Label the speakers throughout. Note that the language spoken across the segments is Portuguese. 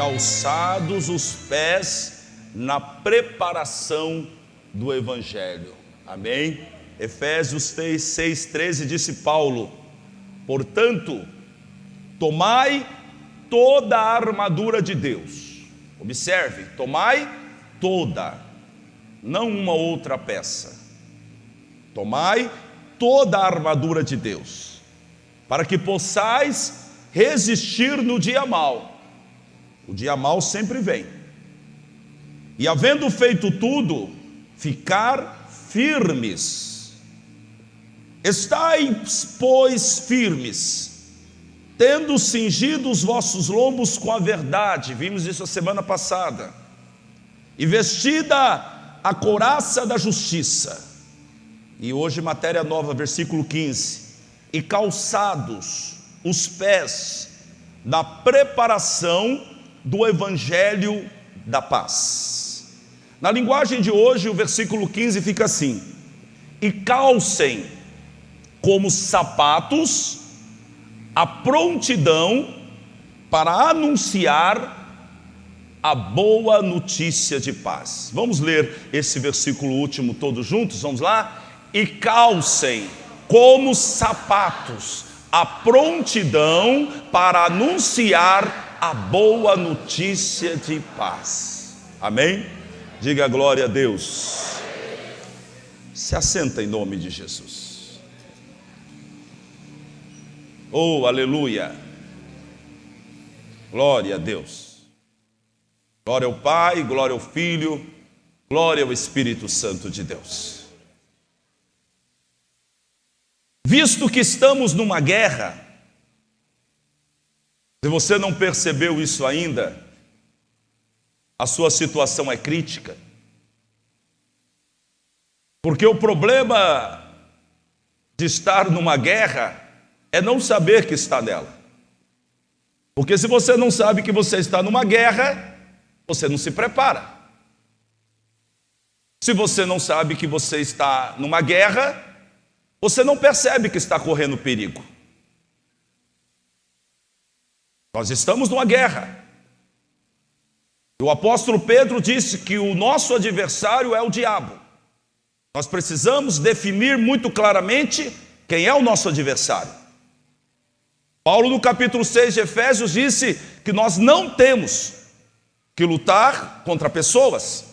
Speaker 1: calçados os pés na preparação do Evangelho. Amém? Efésios 6,13 disse Paulo: portanto, tomai toda a armadura de Deus. Observe, tomai toda, não uma outra peça. Tomai toda a armadura de Deus, para que possais resistir no dia mau. O dia mau sempre vem. E havendo feito tudo, ficar firmes. Estais, pois, firmes, tendo cingido os vossos lombos com a verdade. Vimos isso a semana passada. E vestida a couraça da justiça. E hoje matéria nova, versículo 15. E calçados os pés na preparação do Evangelho da paz. Na linguagem de hoje, o versículo 15 fica assim: e calcem como sapatos a prontidão para anunciar a boa notícia de paz. Vamos ler esse versículo último todos juntos? Vamos lá? E calcem como sapatos a prontidão para anunciar a boa notícia de paz. Amém? Diga glória a Deus. Se assenta em nome de Jesus. Oh, aleluia. Glória a Deus. Glória ao Pai, glória ao Filho, glória ao Espírito Santo de Deus. Visto que estamos numa guerra, se você não percebeu isso ainda, a sua situação é crítica. Porque o problema de estar numa guerra é não saber que está nela. Porque se você não sabe que você está numa guerra, você não se prepara. Se você não sabe que você está numa guerra, você não percebe que está correndo perigo. Nós estamos numa guerra. O apóstolo Pedro disse que o nosso adversário é o diabo. Nós precisamos definir muito claramente quem é o nosso adversário. Paulo, no capítulo 6 de Efésios, disse que nós não temos que lutar contra pessoas,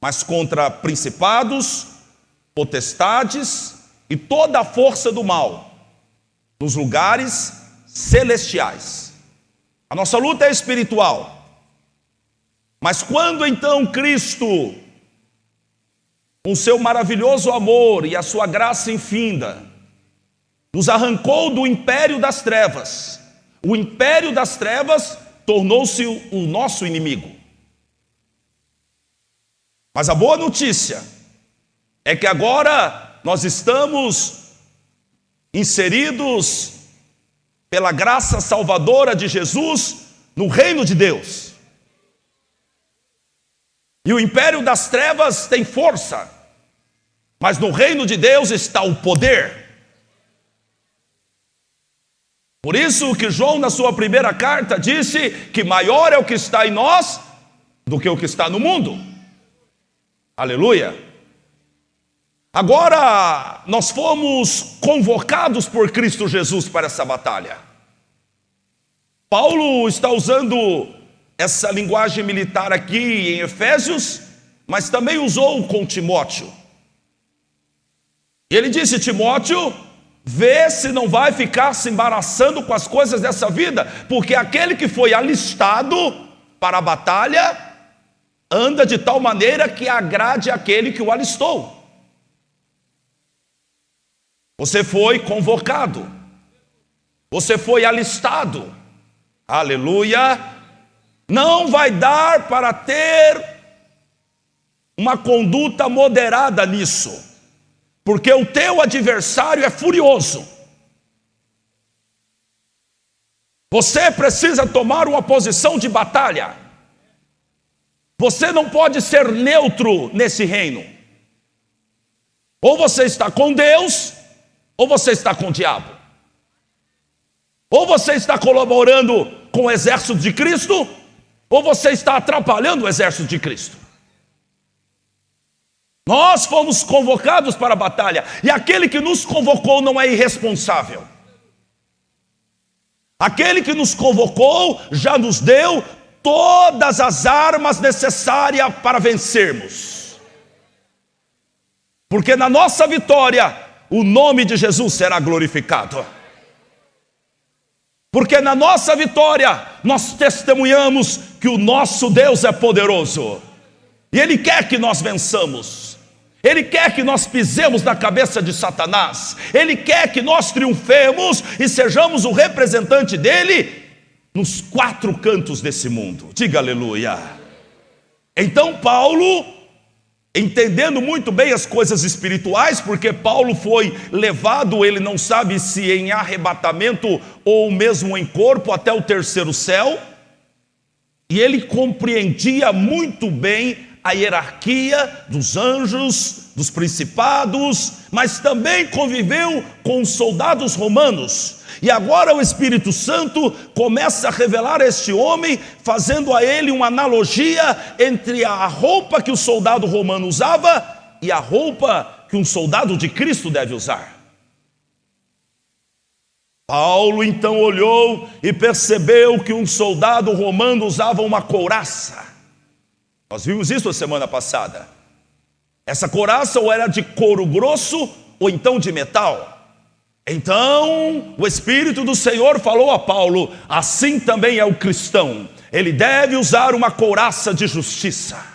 Speaker 1: mas contra principados, potestades e toda a força do mal nos lugares celestiais. A nossa luta é espiritual. Mas quando então Cristo, com seu maravilhoso amor e a sua graça infinda, nos arrancou do império das trevas, o império das trevas tornou-se o nosso inimigo. Mas a boa notícia é que agora nós estamos inseridos pela graça salvadora de Jesus no reino de Deus. E o império das trevas tem força, mas no reino de Deus está o poder. Por isso que João, na sua primeira carta, disse que maior é o que está em nós do que o que está no mundo. Aleluia! Agora nós fomos convocados por Cristo Jesus para essa batalha. Paulo está usando essa linguagem militar aqui em Efésios, mas também usou com Timóteo. E ele disse: Timóteo, vê se não vai ficar se embaraçando com as coisas dessa vida, porque aquele que foi alistado para a batalha anda de tal maneira que agrade aquele que o alistou. Você foi convocado, você foi alistado. Aleluia! Não vai dar para ter uma conduta moderada nisso, porque o teu adversário é furioso. Você precisa tomar uma posição de batalha. Você não pode ser neutro nesse reino. Ou você está com Deus, ou você está com o diabo. Ou você está colaborando com o exército de Cristo? Ou você está atrapalhando o exército de Cristo? Nós fomos convocados para a batalha, e aquele que nos convocou não é irresponsável. Aquele que nos convocou já nos deu todas as armas necessárias para vencermos. Porque na nossa vitória, o nome de Jesus será glorificado. Porque na nossa vitória, nós testemunhamos que o nosso Deus é poderoso. E Ele quer que nós vençamos. Ele quer que nós pisemos na cabeça de Satanás. Ele quer que nós triunfemos e sejamos o representante dele nos 4 cantos desse mundo. Diga aleluia. Então Paulo, entendendo muito bem as coisas espirituais, porque Paulo foi levado, ele não sabe se em arrebatamento ou mesmo em corpo, até o 3º céu, e ele compreendia muito bem a hierarquia dos anjos, dos principados, mas também conviveu com os soldados romanos. E agora o Espírito Santo começa a revelar a este homem, fazendo a ele uma analogia entre a roupa que o soldado romano usava e a roupa que um soldado de Cristo deve usar. Paulo então olhou e percebeu que um soldado romano usava uma couraça. Nós vimos isso a semana passada. Essa couraça ou era de couro grosso ou então de metal. Então o Espírito do Senhor falou a Paulo: assim também é o cristão, ele deve usar uma couraça de justiça.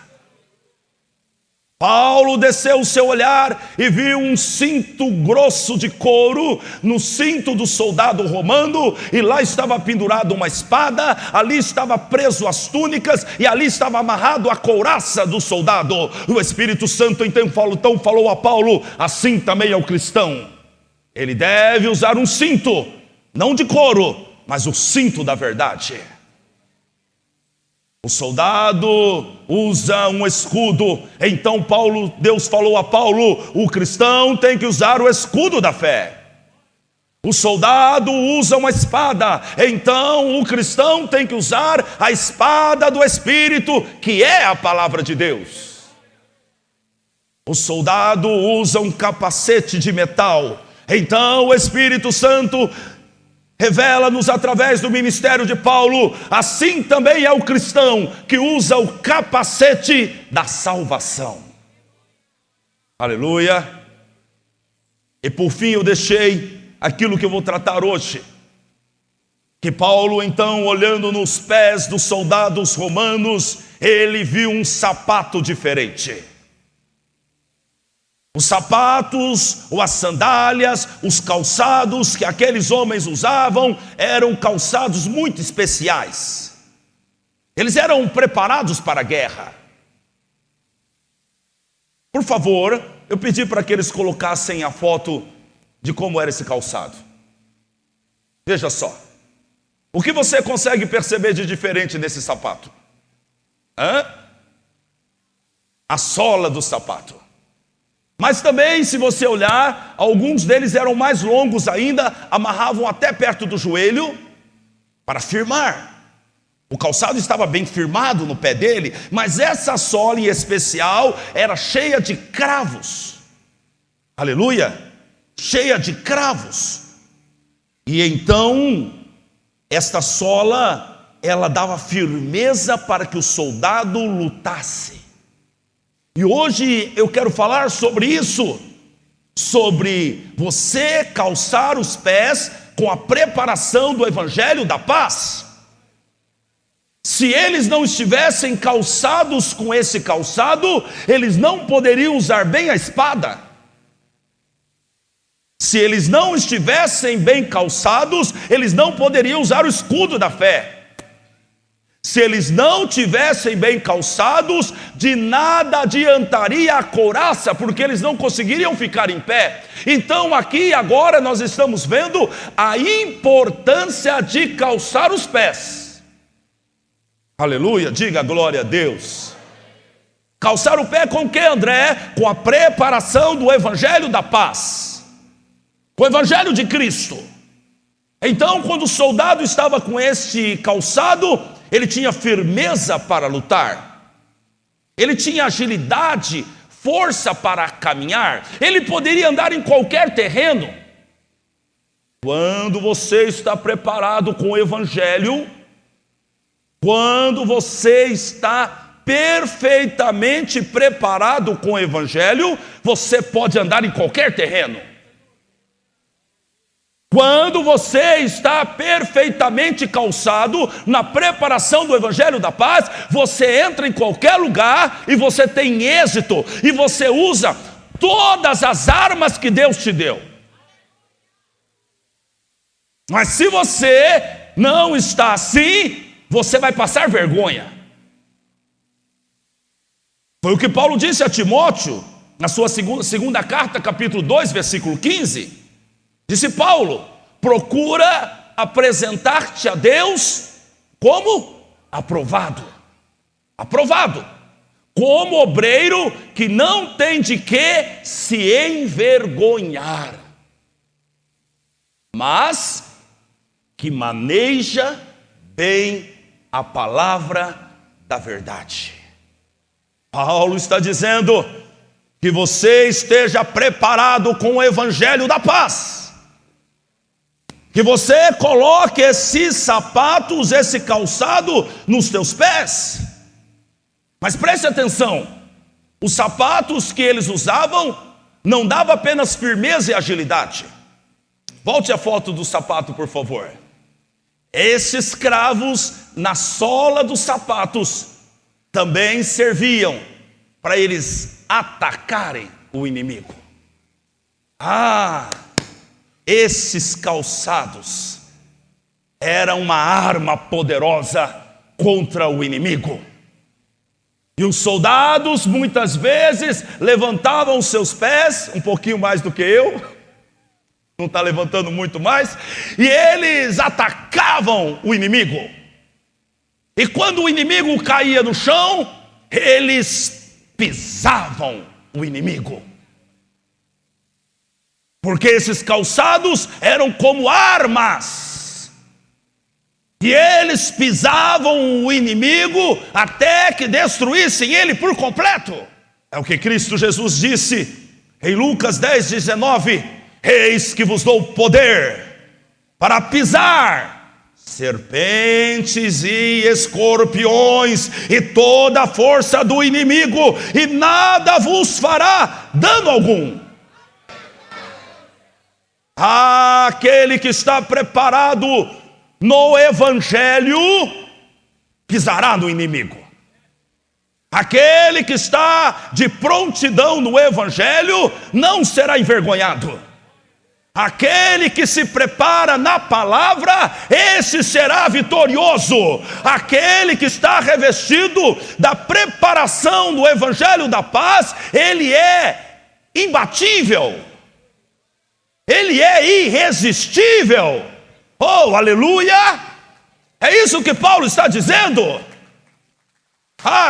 Speaker 1: Paulo desceu o seu olhar e viu um cinto grosso de couro no cinto do soldado romano, e lá estava pendurada uma espada, ali estava preso as túnicas, e ali estava amarrado a couraça do soldado. O Espírito Santo então falou a Paulo: assim também é o cristão, ele deve usar um cinto, não de couro, mas o cinto da verdade. O soldado usa um escudo. Então Deus falou a Paulo: o cristão tem que usar o escudo da fé. O soldado usa uma espada, então o cristão tem que usar a espada do Espírito, que é a palavra de Deus. O soldado usa um capacete de metal, então o Espírito Santo revela-nos através do ministério de Paulo: assim também é o cristão que usa o capacete da salvação. Aleluia. E por fim eu deixei aquilo que eu vou tratar hoje, que Paulo então, olhando nos pés dos soldados romanos, ele viu um sapato diferente. Os sapatos, ou as sandálias, os calçados que aqueles homens usavam eram calçados muito especiais. Eles eram preparados para a guerra. Por favor, eu pedi para que eles colocassem a foto de como era esse calçado. Veja só. O que você consegue perceber de diferente nesse sapato? A sola do sapato. Mas também, se você olhar, alguns deles eram mais longos ainda, amarravam até perto do joelho para firmar. O calçado estava bem firmado no pé dele, mas essa sola em especial era cheia de cravos. Aleluia! Cheia de cravos. E então, esta sola, ela dava firmeza para que o soldado lutasse. E hoje eu quero falar sobre isso, sobre você calçar os pés com a preparação do Evangelho da Paz. Se eles não estivessem calçados com esse calçado, eles não poderiam usar bem a espada. Se eles não estivessem bem calçados, eles não poderiam usar o escudo da fé. Se eles não tivessem bem calçados, de nada adiantaria a couraça, porque eles não conseguiriam ficar em pé. Então aqui agora nós estamos vendo a importância de calçar os pés. Aleluia, diga glória a Deus. Calçar o pé com o que, André? Com a preparação do Evangelho da Paz, o Evangelho de Cristo. Então, quando o soldado estava com este calçado, ele tinha firmeza para lutar, ele tinha agilidade, força para caminhar, ele poderia andar em qualquer terreno. Quando você está preparado com o Evangelho, quando você está perfeitamente preparado com o Evangelho, você pode andar em qualquer terreno. Quando você está perfeitamente calçado na preparação do Evangelho da Paz, você entra em qualquer lugar e você tem êxito, e você usa todas as armas que Deus te deu. Mas se você não está assim, você vai passar vergonha. Foi o que Paulo disse a Timóteo, na sua segunda carta, capítulo 2, versículo 15. Disse Paulo: procura apresentar-te a Deus como aprovado. Aprovado. Como obreiro que não tem de que se envergonhar, mas que maneja bem a palavra da verdade. Paulo está dizendo que você esteja preparado com o Evangelho da Paz, que você coloque esses sapatos, esse calçado nos teus pés. Mas preste atenção, os sapatos que eles usavam não davam apenas firmeza e agilidade. Volte a foto do sapato, por favor. Esses cravos na sola dos sapatos também serviam para eles atacarem o inimigo. Esses calçados eram uma arma poderosa contra o inimigo. E os soldados muitas vezes levantavam os seus pés, um pouquinho mais do que eu, não está levantando muito mais, e eles atacavam o inimigo. E quando o inimigo caía no chão, eles pisavam o inimigo. Porque esses calçados eram como armas, e eles pisavam o inimigo até que destruíssem ele por completo. É o que Cristo Jesus disse em Lucas 10:19: eis que vos dou poder para pisar serpentes e escorpiões e toda a força do inimigo, e nada vos fará dano algum. Aquele que está preparado no Evangelho pisará no inimigo. Aquele que está de prontidão no Evangelho não será envergonhado. Aquele que se prepara na palavra, esse será vitorioso. Aquele que está revestido da preparação do Evangelho da Paz, ele é imbatível, ele é irresistível. Oh, aleluia! É isso que Paulo está dizendo.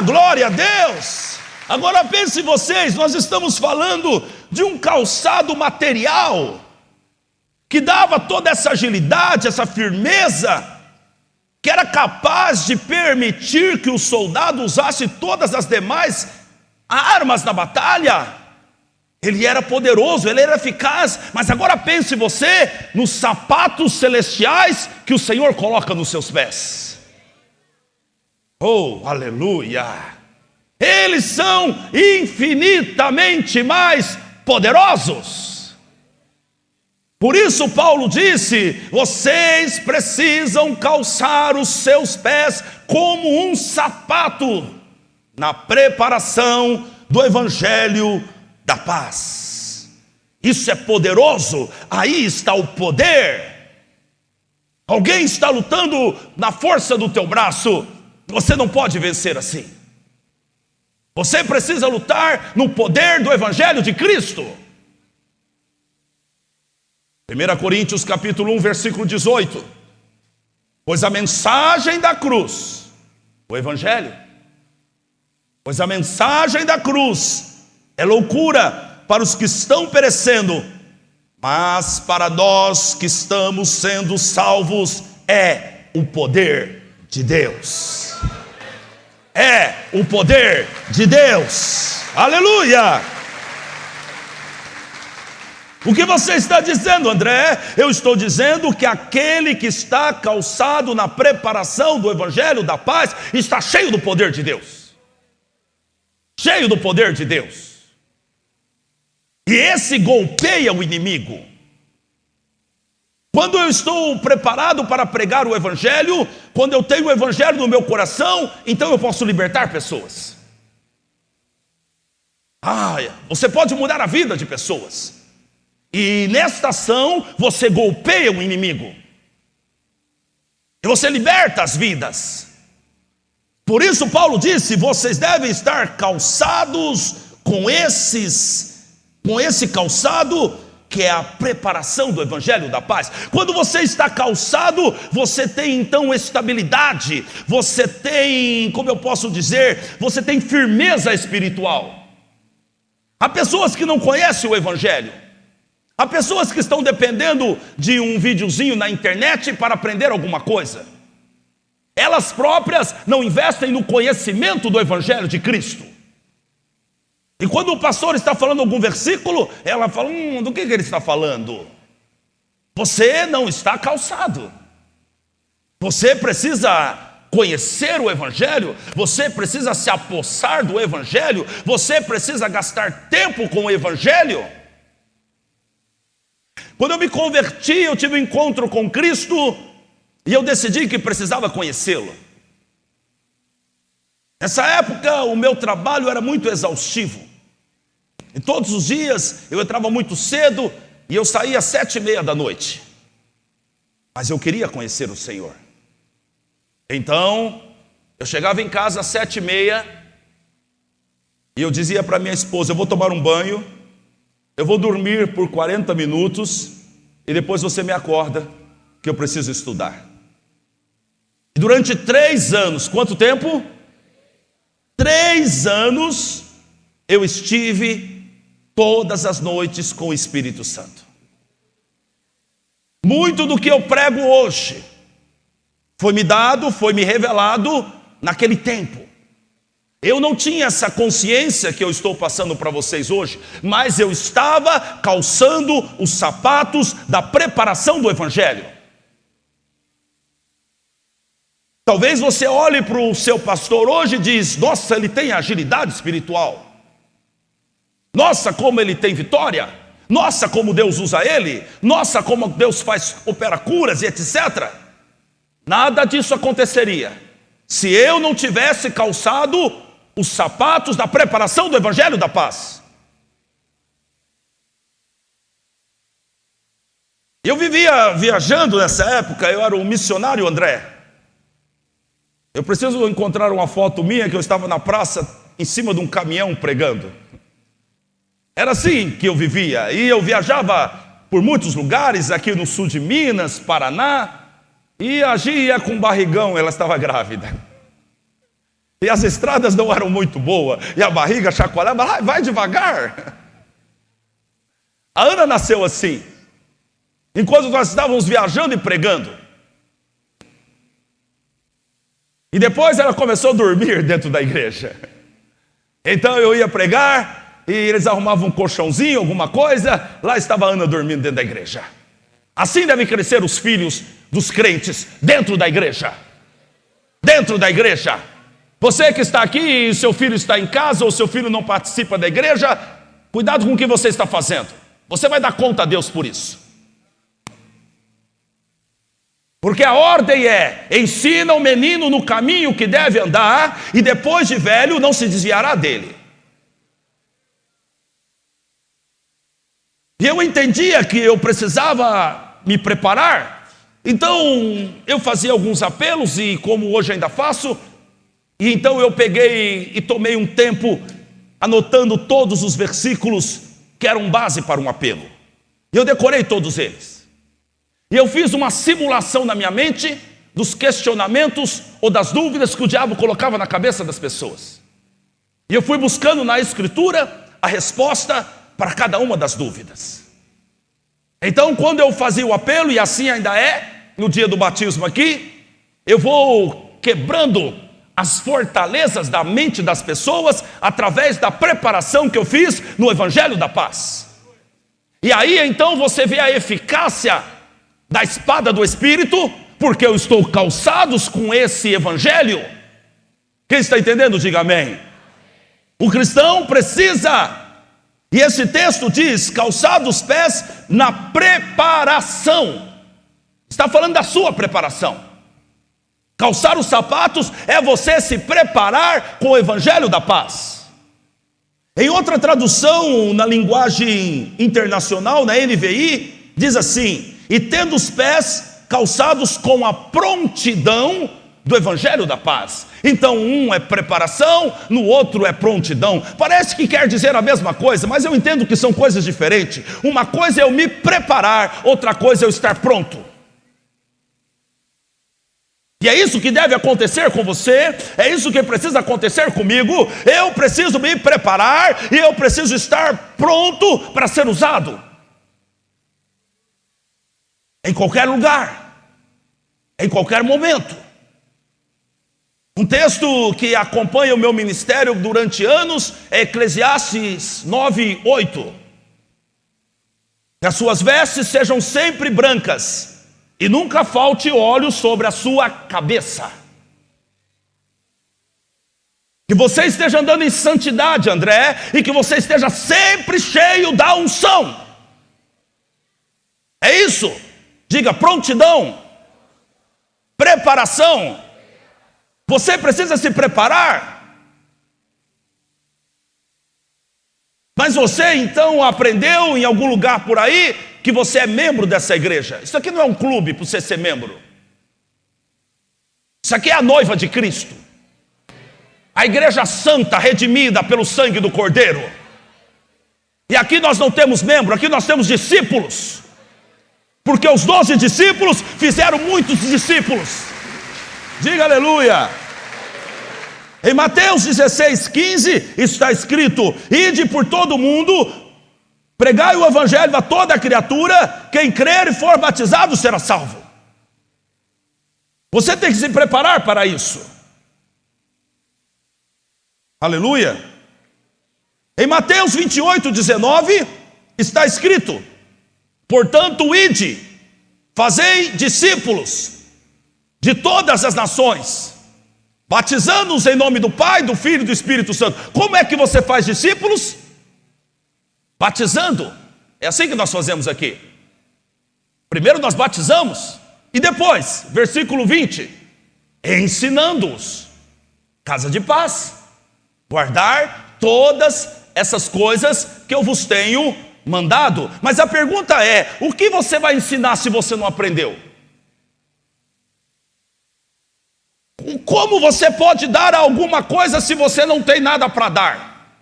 Speaker 1: Glória a Deus! Agora pense vocês, nós estamos falando de um calçado material que dava toda essa agilidade, essa firmeza, que era capaz de permitir que o soldado usasse todas as demais armas na batalha. Ele era poderoso, ele era eficaz. Mas agora pense você nos sapatos celestiais que o Senhor coloca nos seus pés. Oh, aleluia! Eles são infinitamente mais poderosos. Por isso Paulo disse: vocês precisam calçar os seus pés como um sapato na preparação do Evangelho da Paz. Isso é poderoso. Aí está o poder. Alguém está lutando na força do teu braço, você não pode vencer assim. Você precisa lutar no poder do Evangelho de Cristo. 1 Coríntios capítulo 1, versículo 18. Pois a mensagem da cruz, o Evangelho, pois a mensagem da cruz é loucura para os que estão perecendo, Mas para nós que estamos sendo salvos, é o poder de Deus. É o poder de Deus. Aleluia! O que você está dizendo, André? Eu estou dizendo que aquele que está calçado na preparação do Evangelho da paz está cheio do poder de Deus. Cheio do poder de Deus. E esse golpeia o inimigo. Quando eu estou preparado para pregar o Evangelho, quando eu tenho o Evangelho no meu coração, então eu posso libertar pessoas. Você pode mudar a vida de pessoas. E nesta ação, você golpeia o inimigo. E você liberta as vidas. Por isso Paulo disse, vocês devem estar calçados com esse calçado, que é a preparação do Evangelho da paz. Quando você está calçado, você tem então estabilidade, você tem, como eu posso dizer, você tem firmeza espiritual. Há pessoas que não conhecem o Evangelho. Há pessoas que estão dependendo de um videozinho na internet para aprender alguma coisa. Elas próprias não investem no conhecimento do Evangelho de Cristo. E quando o pastor está falando algum versículo, ela fala, do que ele está falando? Você não está calçado. Você precisa conhecer o Evangelho, você precisa se apossar do Evangelho, você precisa gastar tempo com o Evangelho. Quando eu me converti, eu tive um encontro com Cristo e eu decidi que precisava conhecê-lo. Nessa época, o meu trabalho era muito exaustivo. E todos os dias eu entrava muito cedo e eu saía às 7:30 da noite. Mas eu queria conhecer o Senhor. Então, eu chegava em casa às 7:30 e eu dizia para minha esposa, eu vou tomar um banho, eu vou dormir por 40 minutos e depois você me acorda que eu preciso estudar. E durante 3 anos, quanto tempo? 3 anos eu estive todas as noites com o Espírito Santo. Muito do que eu prego hoje foi me dado, foi me revelado naquele tempo. Eu não tinha essa consciência que eu estou passando para vocês hoje, mas eu estava calçando os sapatos da preparação do Evangelho. Talvez você olhe para o seu pastor hoje e diz, nossa, ele tem agilidade espiritual. Nossa, como ele tem vitória. Nossa, como Deus usa ele. Nossa, como Deus opera curas e etc. Nada disso aconteceria se eu não tivesse calçado os sapatos da preparação do Evangelho da paz. Eu vivia viajando nessa época, eu era um missionário, André. Eu preciso encontrar uma foto minha que eu estava na praça, em cima de um caminhão pregando. Era assim que eu vivia, e eu viajava por muitos lugares, aqui no sul de Minas, Paraná, e a Gi ia com barrigão, ela estava grávida. E as estradas não eram muito boas, e a barriga chacoalhava, vai devagar. A Ana nasceu assim, enquanto nós estávamos viajando e pregando. E depois ela começou a dormir dentro da igreja. Então eu ia pregar, e eles arrumavam um colchãozinho, alguma coisa, lá estava a Ana dormindo dentro da igreja. Assim devem crescer os filhos dos crentes, dentro da igreja. Dentro da igreja. Você que está aqui e seu filho está em casa ou seu filho não participa da igreja, cuidado com o que você está fazendo. Você vai dar conta a Deus por isso. Porque a ordem é, ensina o menino no caminho que deve andar e depois de velho não se desviará dele. E eu entendia que eu precisava me preparar, então eu fazia alguns apelos e como hoje ainda faço, e então eu peguei e tomei um tempo anotando todos os versículos que eram base para um apelo. E eu decorei todos eles. E eu fiz uma simulação na minha mente dos questionamentos ou das dúvidas que o diabo colocava na cabeça das pessoas. E eu fui buscando na Escritura a resposta para cada uma das dúvidas. Então, quando eu fazia o apelo, e assim ainda é, no dia do batismo aqui, eu vou quebrando as fortalezas da mente das pessoas através da preparação que eu fiz no Evangelho da Paz. E aí então você vê a eficácia da espada do Espírito, porque eu estou calçados com esse Evangelho. Quem está entendendo, diga amém. O cristão precisa, e esse texto diz, calçar os pés na preparação. Está falando da sua preparação. Calçar os sapatos é você se preparar com o Evangelho da Paz. Em outra tradução, na linguagem internacional, na NVI, diz assim: e tendo os pés calçados com a prontidão do Evangelho da Paz. Então um é preparação, no outro é prontidão. Parece que quer dizer a mesma coisa, mas eu entendo que são coisas diferentes. Uma coisa é eu me preparar, outra coisa é eu estar pronto. E é isso que deve acontecer com você, é isso que precisa acontecer comigo. Eu preciso me preparar e eu preciso estar pronto para ser usado. Em qualquer lugar, em qualquer momento. Um texto que acompanha o meu ministério durante anos é Eclesiastes 9:8. Que as suas vestes sejam sempre brancas, e nunca falte óleo sobre a sua cabeça. Que você esteja andando em santidade, André, e que você esteja sempre cheio da unção. É isso. Diga prontidão, preparação. Você precisa se preparar. Mas você então aprendeu em algum lugar por aí que você é membro dessa igreja. Isso aqui não é um clube para você ser membro. Isso aqui é a noiva de Cristo. A igreja santa, redimida pelo sangue do Cordeiro. E aqui nós não temos membro, aqui nós temos discípulos. Porque os 12 discípulos fizeram muitos discípulos. Diga aleluia. Em Mateus 16:15 está escrito: ide por todo o mundo, pregai o evangelho a toda criatura, quem crer e for batizado será salvo. Você tem que se preparar para isso. Aleluia. Em Mateus 28:19 está escrito: portanto, ide, fazei discípulos de todas as nações, batizando-os em nome do Pai, do Filho e do Espírito Santo. Como é que você faz discípulos? Batizando. É assim que nós fazemos aqui. Primeiro nós batizamos, e depois, versículo 20, ensinando-os, casa de paz, guardar todas essas coisas que eu vos tenho mandado. Mas a pergunta é: o que você vai ensinar se você não aprendeu? Como você pode dar alguma coisa se você não tem nada para dar?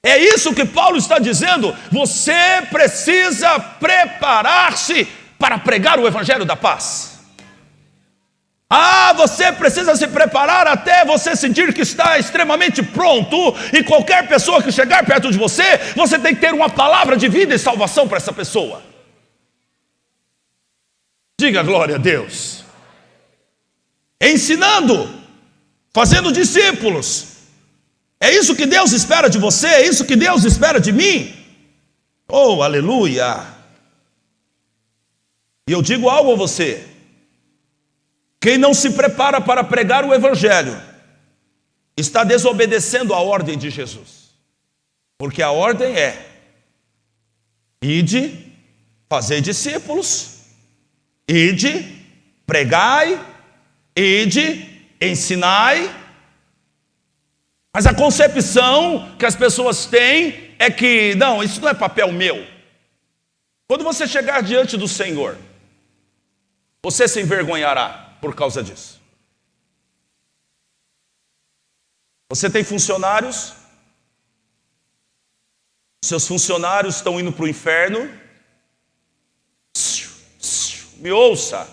Speaker 1: É isso que Paulo está dizendo. Você precisa preparar-se para pregar o Evangelho da Paz. Você precisa se preparar até você sentir que está extremamente pronto, e qualquer pessoa que chegar perto de você, você tem que ter uma palavra de vida e salvação para essa pessoa. Diga glória a Deus. Ensinando, fazendo discípulos. É isso que Deus espera de você, é isso que Deus espera de mim. Oh, aleluia. E eu digo algo a você: quem não se prepara para pregar o Evangelho está desobedecendo a ordem de Jesus. Porque a ordem é: ide, fazei discípulos, ide, pregai, ide, ensinai. Mas a concepção que as pessoas têm é que, não, isso não é papel meu. Quando você chegar diante do Senhor, você se envergonhará por causa disso. Você tem funcionários, seus funcionários estão indo para o inferno. Me ouça.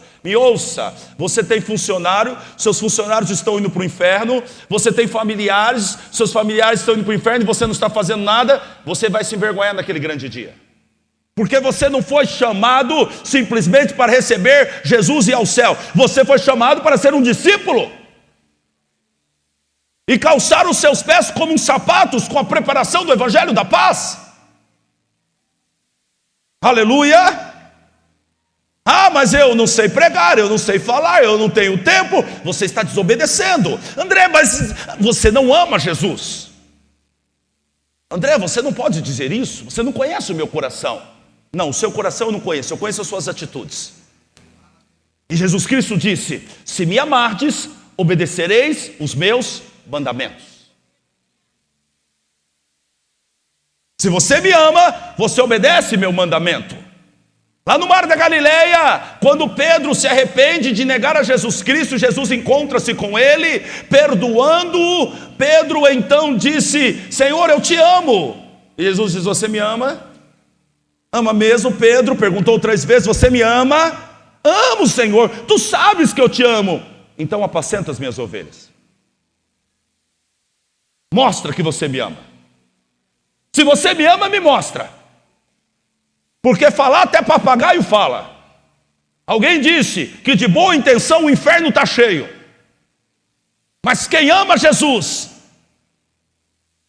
Speaker 1: Você tem funcionário, seus funcionários estão indo para o inferno. Você tem familiares, seus familiares estão indo para o inferno e você não está fazendo nada. Você vai se envergonhar naquele grande dia. Porque você não foi chamado simplesmente para receber Jesus e ir ao céu. Você foi chamado para ser um discípulo. E calçar os seus pés como uns sapatos com a preparação do Evangelho da paz. Aleluia! Ah, mas eu não sei pregar, eu não sei falar, eu não tenho tempo. Você está desobedecendo. André, mas você não ama Jesus. André, você não pode dizer isso. Você não conhece o meu coração. Não, o seu coração eu não conheço. Eu conheço as suas atitudes. E Jesus Cristo disse: se me amardes, obedecereis os meus mandamentos. Se você me ama, você obedece meu mandamento. Lá no Mar da Galileia, quando Pedro se arrepende de negar a Jesus Cristo, Jesus encontra-se com ele, perdoando-o. Pedro então disse: Senhor, eu te amo. E Jesus diz: você me ama? Ama mesmo? Pedro perguntou 3 vezes: você me ama? Amo, Senhor, tu sabes que eu te amo. Então apacenta as minhas ovelhas. Mostra que você me ama. Se você me ama, me mostra. Porque falar até papagaio fala. Alguém disse que de boa intenção o inferno está cheio. Mas quem ama Jesus,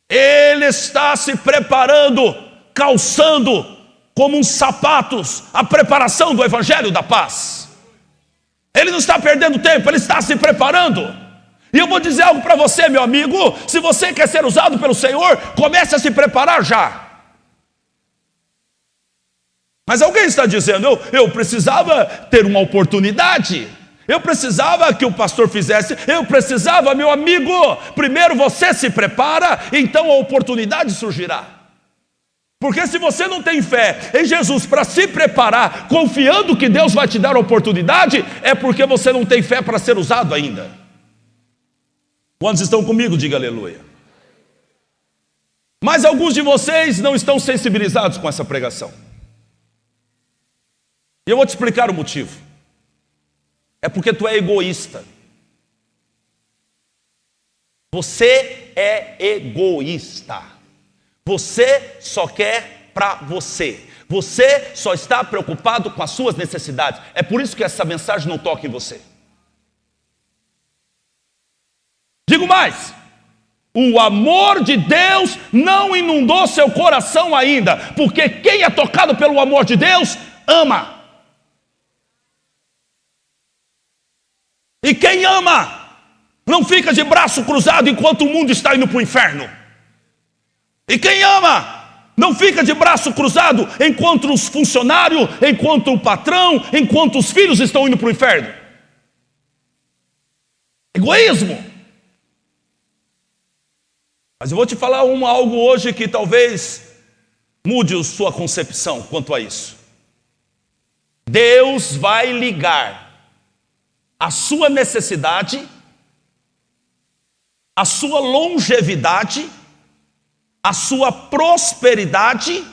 Speaker 1: ele está se preparando, calçando como uns sapatos a preparação do Evangelho da paz. Ele não está perdendo tempo, ele está se preparando. E eu vou dizer algo para você, meu amigo: se você quer ser usado pelo Senhor, comece a se preparar já. Mas alguém está dizendo: eu precisava ter uma oportunidade, eu precisava que o pastor fizesse, eu precisava, meu amigo. Primeiro você se prepara, então a oportunidade surgirá. Porque se você não tem fé em Jesus para se preparar, confiando que Deus vai te dar a oportunidade, é porque você não tem fé para ser usado ainda. Quantos estão comigo? Diga aleluia. Mas alguns de vocês não estão sensibilizados com essa pregação. E eu vou te explicar o motivo. É porque tu é egoísta. Você é egoísta. Você só quer para você. Você só está preocupado com as suas necessidades. É por isso que essa mensagem não toca em você. Digo mais: o amor de Deus não inundou seu coração ainda. Porque quem é tocado pelo amor de Deus, ama. E quem ama, não fica de braço cruzado enquanto o mundo está indo para o inferno. E quem ama, não fica de braço cruzado enquanto os funcionários, enquanto o patrão, enquanto os filhos estão indo para o inferno. Egoísmo. Mas eu vou te falar algo hoje que talvez mude a sua concepção quanto a isso. Deus vai ligar a sua necessidade, a sua longevidade, a sua prosperidade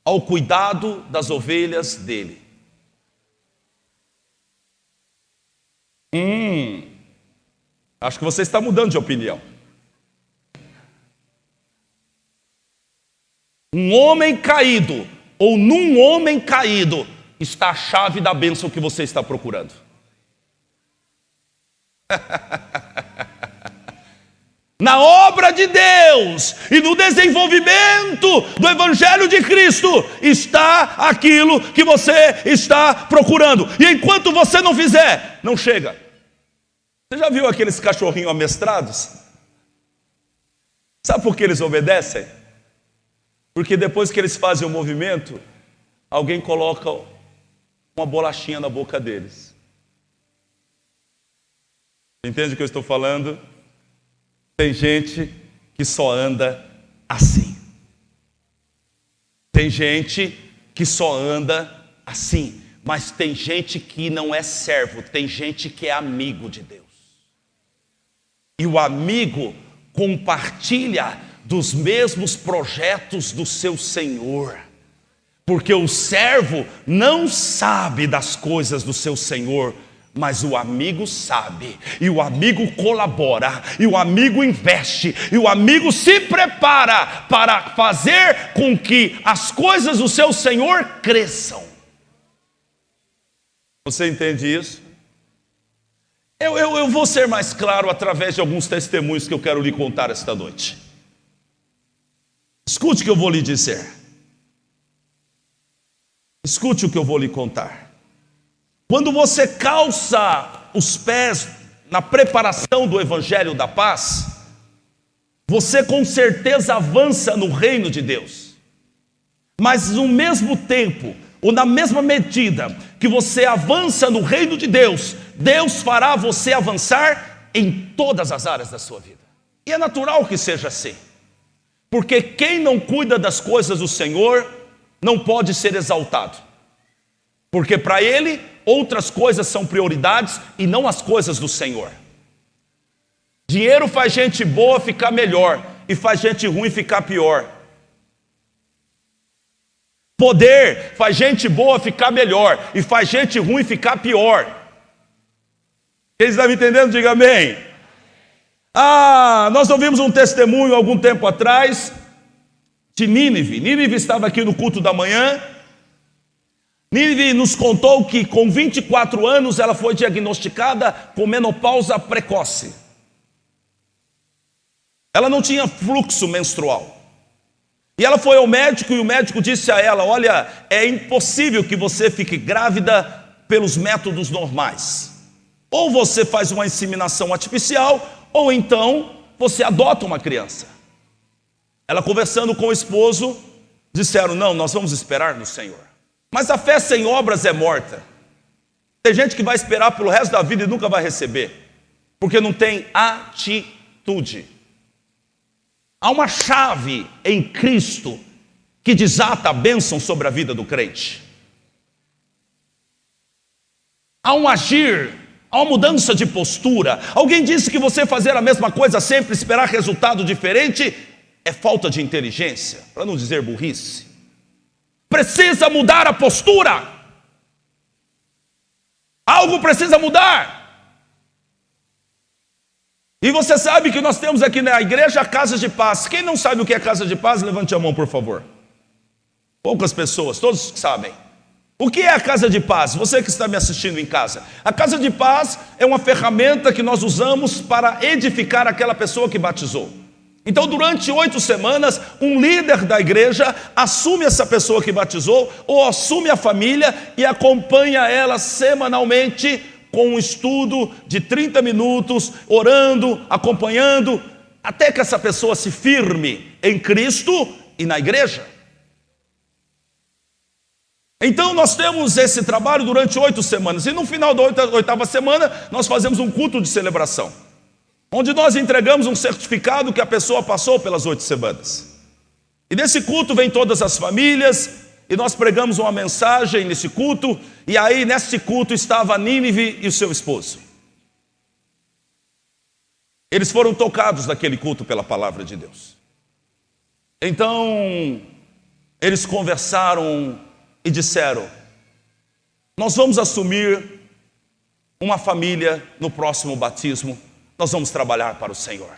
Speaker 1: ao cuidado das ovelhas dele. Acho que você está mudando de opinião. Um homem caído, ou num homem caído, está a chave da bênção que você está procurando. Na obra de Deus e no desenvolvimento do Evangelho de Cristo está aquilo que você está procurando. E enquanto você não fizer, não chega. Você já viu aqueles cachorrinhos amestrados? Sabe por que eles obedecem? Porque depois que eles fazem o movimento, alguém coloca uma bolachinha na boca deles. Entende o que eu estou falando? Tem gente que só anda assim. Tem gente que só anda assim. Mas tem gente que não é servo, tem gente que é amigo de Deus. E o amigo compartilha dos mesmos projetos do seu Senhor. Porque o servo não sabe das coisas do seu Senhor, Mas o amigo sabe, e o amigo colabora, e o amigo investe, e o amigo se prepara para fazer com que as coisas do seu Senhor cresçam. Você entende isso? Eu vou ser mais claro através de alguns testemunhos que eu quero lhe contar esta noite. Escute o que eu vou lhe dizer. Escute o que eu vou lhe contar. Quando você calça os pés na preparação do Evangelho da Paz, você com certeza avança no reino de Deus. Mas no mesmo tempo, ou na mesma medida que você avança no reino de Deus, Deus fará você avançar em todas as áreas da sua vida. E é natural que seja assim. Porque quem não cuida das coisas do Senhor não pode ser exaltado. Porque para Ele, outras coisas são prioridades e não as coisas do Senhor. Dinheiro faz gente boa ficar melhor e faz gente ruim ficar pior. Poder faz gente boa ficar melhor e faz gente ruim ficar pior. Quem está me entendendo, diga amém. Nós ouvimos um testemunho algum tempo atrás de Nínive. Nínive estava aqui no culto da manhã. Nínive nos contou que com 24 anos ela foi diagnosticada com menopausa precoce. Ela não tinha fluxo menstrual. E ela foi ao médico e o médico disse a ela: olha, é impossível que você fique grávida pelos métodos normais. Ou você faz uma inseminação artificial, ou então você adota uma criança. Ela conversando com o esposo, disseram: não, nós vamos esperar no Senhor. Mas a fé sem obras é morta. Tem gente que vai esperar pelo resto da vida e nunca vai receber, porque não tem atitude. Há uma chave em Cristo que desata a bênção sobre a vida do crente. Há um agir, há uma mudança de postura. Alguém disse que você fazer a mesma coisa sempre, esperar resultado diferente, é falta de inteligência, para não dizer burrice. Precisa mudar a postura. Algo precisa mudar. E você sabe que nós temos aqui na igreja a Casa de Paz. Quem não sabe o que é Casa de Paz, levante a mão, por favor. Poucas pessoas, todos sabem. O que é a Casa de Paz? Você que está me assistindo em casa. A Casa de Paz é uma ferramenta que nós usamos para edificar aquela pessoa que batizou. Então, durante 8 semanas, um líder da igreja assume essa pessoa que batizou, ou assume a família e acompanha ela semanalmente com um estudo de 30 minutos, orando, acompanhando, até que essa pessoa se firme em Cristo e na igreja. Então nós temos esse trabalho durante 8 semanas, e no final da 8ª semana, nós fazemos um culto de celebração, onde nós entregamos um certificado que a pessoa passou pelas 8 semanas. E nesse culto vem todas as famílias, e nós pregamos uma mensagem nesse culto, e aí nesse culto estava Nínive e o seu esposo. Eles foram tocados naquele culto pela palavra de Deus. Então, eles conversaram e disseram: nós vamos assumir uma família no próximo batismo. Nós vamos trabalhar para o Senhor.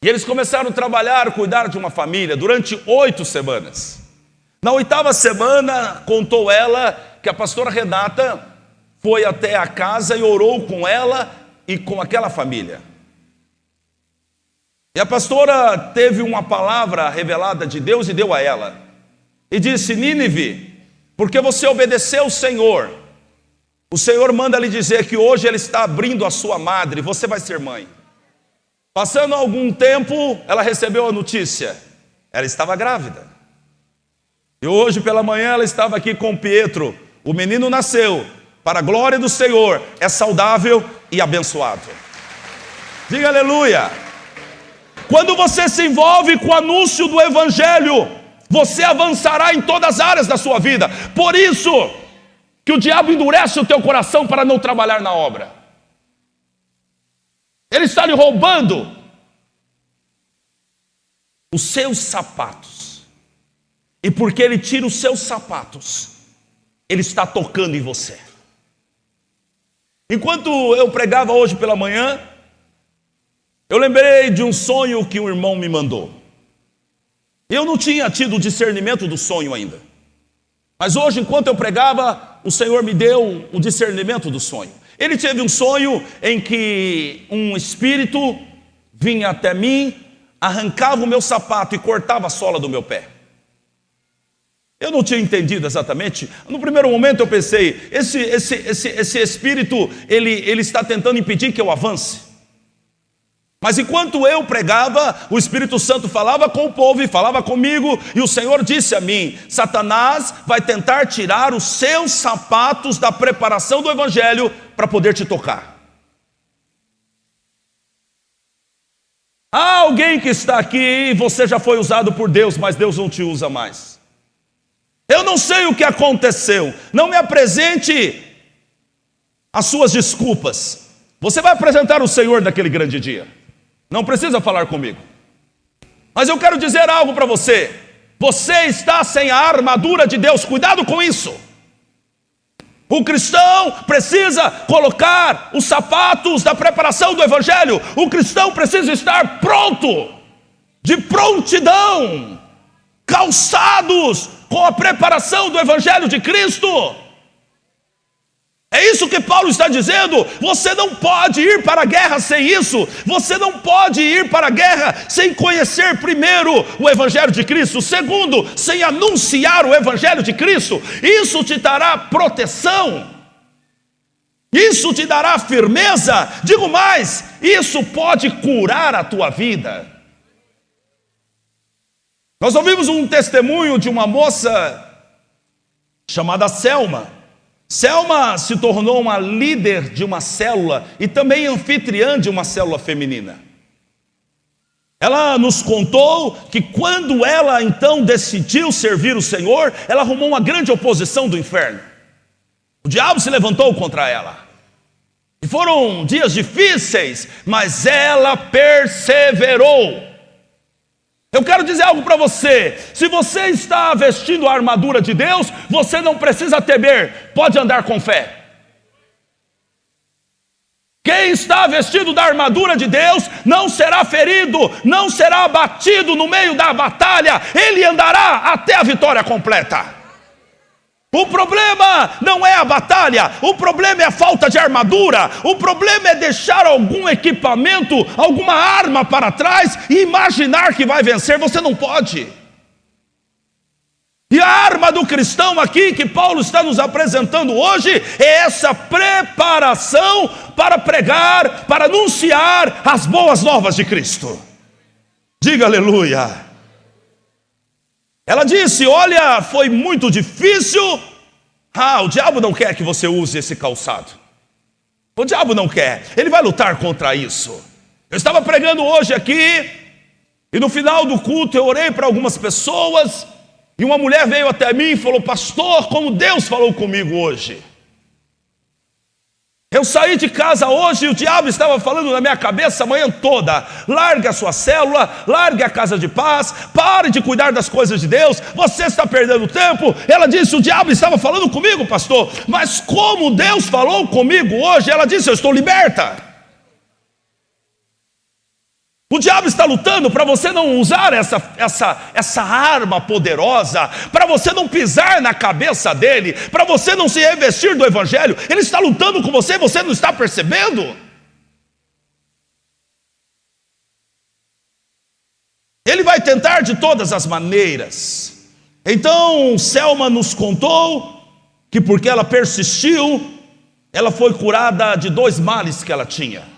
Speaker 1: E eles começaram a trabalhar, cuidar de uma família durante 8 semanas. Na 8ª semana, contou ela que a pastora Renata foi até a casa e orou com ela e com aquela família. E a pastora teve uma palavra revelada de Deus e deu a ela. E disse: Nínive, porque você obedeceu o Senhor manda lhe dizer que hoje Ele está abrindo a sua madre, você vai ser mãe. Passando algum tempo, ela recebeu a notícia, ela estava grávida. E hoje pela manhã ela estava aqui com Pietro. O menino nasceu, para a glória do Senhor, é saudável e abençoado. Diga aleluia. Quando você se envolve com o anúncio do Evangelho, você avançará em todas as áreas da sua vida. Por isso que o diabo endurece o teu coração para não trabalhar na obra. Ele está lhe roubando os seus sapatos. E porque ele tira os seus sapatos, ele está tocando em você. Enquanto eu pregava hoje pela manhã, eu lembrei de um sonho que um irmão me mandou. Eu não tinha tido o discernimento do sonho ainda. Mas hoje, enquanto eu pregava, o Senhor me deu o discernimento do sonho. Ele teve um sonho em que um espírito vinha até mim, arrancava o meu sapato e cortava a sola do meu pé. Eu não tinha entendido exatamente. No primeiro momento eu pensei, esse espírito, ele está tentando impedir que eu avance. Mas enquanto eu pregava, o Espírito Santo falava com o povo e falava comigo, e o Senhor disse a mim: Satanás vai tentar tirar os seus sapatos da preparação do Evangelho para poder te tocar. Há alguém que está aqui e você já foi usado por Deus, mas Deus não te usa mais. Eu não sei o que aconteceu, não me apresente as suas desculpas. Você vai apresentar o Senhor naquele grande dia. Não precisa falar comigo. Mas eu quero dizer algo para você. Você está sem a armadura de Deus. Cuidado com isso. O cristão precisa colocar os sapatos da preparação do Evangelho. O cristão precisa estar pronto, de prontidão, calçados com a preparação do Evangelho de Cristo. É isso que Paulo está dizendo. Você não pode ir para a guerra sem isso. Você não pode ir para a guerra sem conhecer primeiro o Evangelho de Cristo. Segundo, sem anunciar o Evangelho de Cristo. Isso te dará proteção. Isso te dará firmeza. Digo mais, isso pode curar a tua vida. Nós ouvimos um testemunho de uma moça chamada Selma. Selma se tornou uma líder de uma célula e também anfitriã de uma célula feminina. Ela nos contou que quando ela então decidiu servir o Senhor, ela arrumou uma grande oposição do inferno. O diabo se levantou contra ela. E foram dias difíceis, mas ela perseverou. Eu quero dizer algo para você. Se você está vestindo a armadura de Deus, você não precisa temer, pode andar com fé. Quem está vestido da armadura de Deus não será ferido, não será abatido no meio da batalha, ele andará até a vitória completa. O problema não é a batalha, o problema é a falta de armadura, o problema é deixar algum equipamento, alguma arma para trás e imaginar que vai vencer. Você não pode. E a arma do cristão aqui que Paulo está nos apresentando hoje é essa preparação para pregar, para anunciar as boas novas de Cristo. Diga aleluia. Ela disse: olha, foi muito difícil. O diabo não quer que você use esse calçado. O diabo não quer, ele vai lutar contra isso. Eu estava pregando hoje aqui, e no final do culto eu orei para algumas pessoas, e uma mulher veio até mim e falou: pastor, como Deus falou comigo hoje. Eu saí de casa hoje e o diabo estava falando na minha cabeça a manhã toda: largue a sua célula, largue a casa de paz, pare de cuidar das coisas de Deus, você está perdendo tempo. Ela disse: o diabo estava falando comigo, pastor, mas como Deus falou comigo hoje, ela disse: eu estou liberta. O diabo está lutando para você não usar essa arma poderosa, para você não pisar na cabeça dele, para você não se revestir do Evangelho. Ele está lutando com você, você não está percebendo? Ele vai tentar de todas as maneiras. Então Selma nos contou que porque ela persistiu, ela foi curada de 2 males que ela tinha.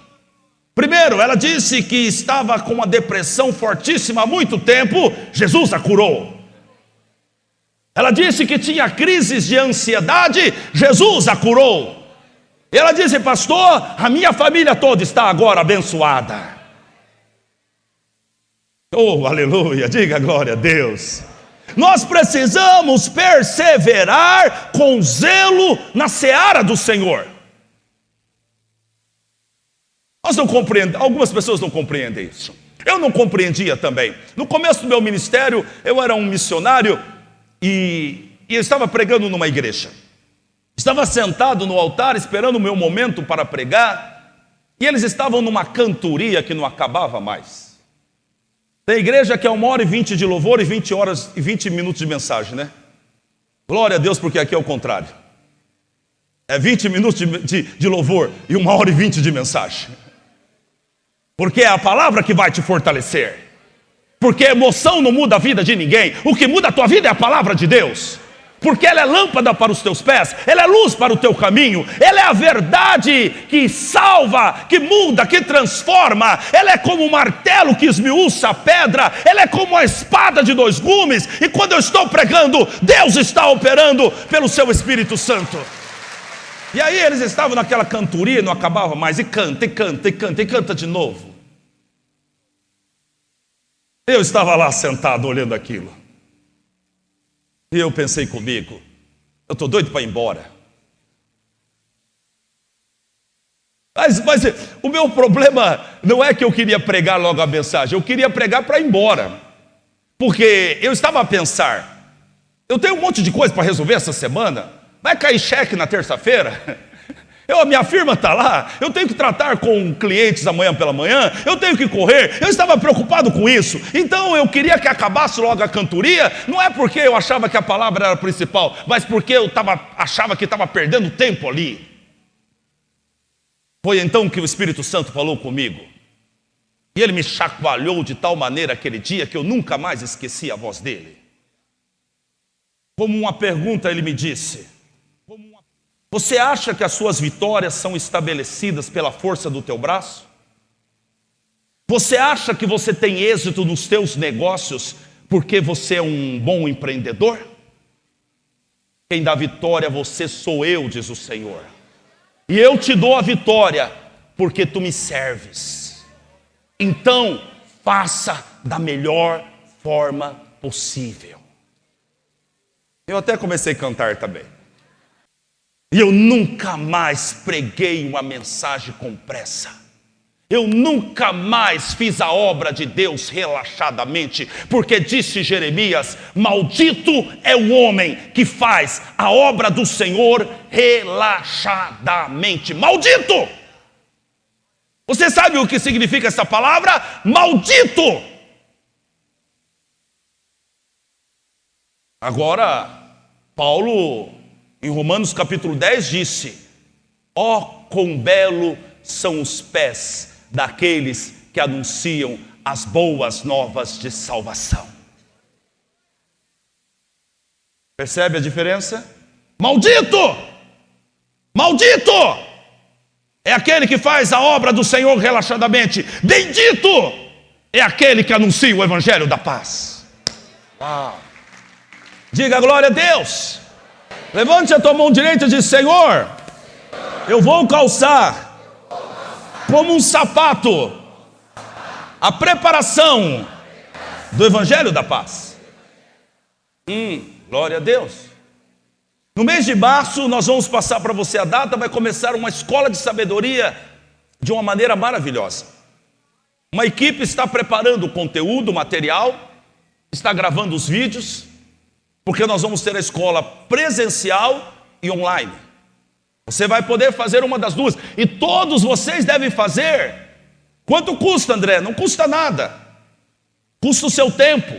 Speaker 1: Primeiro, ela disse que estava com uma depressão fortíssima há muito tempo, Jesus a curou. Ela disse que tinha crises de ansiedade, Jesus a curou. Ela disse: pastor, a minha família toda está agora abençoada. Oh, aleluia, diga glória a Deus. Nós precisamos perseverar com zelo na seara do Senhor. Nós não compreendemos, algumas pessoas não compreendem isso. Eu não compreendia também. No começo do meu ministério, eu era um missionário e eu estava pregando numa igreja. Estava sentado no altar esperando o meu momento para pregar, e eles estavam numa cantoria que não acabava mais. Tem igreja que é 1h20 de louvor e 20 horas e 20 minutos de mensagem, né? Glória a Deus, porque aqui é o contrário. É 20 minutos de louvor e 1h20 de mensagem. Porque é a palavra que vai te fortalecer. Porque a emoção não muda a vida de ninguém. O que muda a tua vida é a palavra de Deus. Porque ela é lâmpada para os teus pés, ela é luz para o teu caminho, ela é a verdade que salva, que muda, que transforma, ela é como um martelo que esmiuça a pedra, ela é como uma espada de 2 gumes, e quando eu estou pregando, Deus está operando pelo seu Espírito Santo. E aí eles estavam naquela cantoria e não acabava mais, e canta, e canta, e canta, e canta de novo. Eu estava lá sentado olhando aquilo. E eu pensei comigo, eu estou doido para ir embora. Mas o meu problema não é que eu queria pregar logo a mensagem, eu queria pregar para ir embora. Porque eu estava a pensar, eu tenho um monte de coisa para resolver essa semana, vai cair cheque na terça-feira, a minha firma está lá, eu tenho que tratar com clientes amanhã pela manhã, eu tenho que correr, eu estava preocupado com isso, então eu queria que acabasse logo a cantoria, não é porque eu achava que a palavra era a principal, mas porque eu achava que estava perdendo tempo ali. Foi então que o Espírito Santo falou comigo, e ele me chacoalhou de tal maneira aquele dia que eu nunca mais esqueci a voz dele. Como uma pergunta ele me disse: você acha que as suas vitórias são estabelecidas pela força do teu braço? Você acha que você tem êxito nos teus negócios porque você é um bom empreendedor? Quem dá vitória a você sou eu, diz o Senhor. E eu te dou a vitória porque tu me serves. Então, faça da melhor forma possível. Eu até comecei a cantar também. E eu nunca mais preguei uma mensagem com pressa. Eu nunca mais fiz a obra de Deus relaxadamente, porque disse Jeremias: maldito é o homem que faz a obra do Senhor relaxadamente. Maldito! Você sabe o que significa essa palavra? Maldito! Agora, Paulo, em Romanos capítulo 10 disse: ó, quão belo são os pés daqueles que anunciam as boas novas de salvação. Percebe a diferença? Maldito! Maldito! É aquele que faz a obra do Senhor relaxadamente. Bendito é aquele que anuncia o evangelho da paz. Uau. Diga glória a Deus. Levante a tua mão direita e diz: Senhor, eu vou calçar como um sapato a preparação do evangelho da paz. Glória a Deus. No mês de março nós vamos passar para você a data, vai começar uma escola de sabedoria de uma maneira maravilhosa. Uma equipe está preparando o conteúdo, o material, está gravando os vídeos, porque nós vamos ter a escola presencial e online. Você vai poder fazer uma das duas, e todos vocês devem fazer. Quanto custa, André? Não custa nada, custa o seu tempo.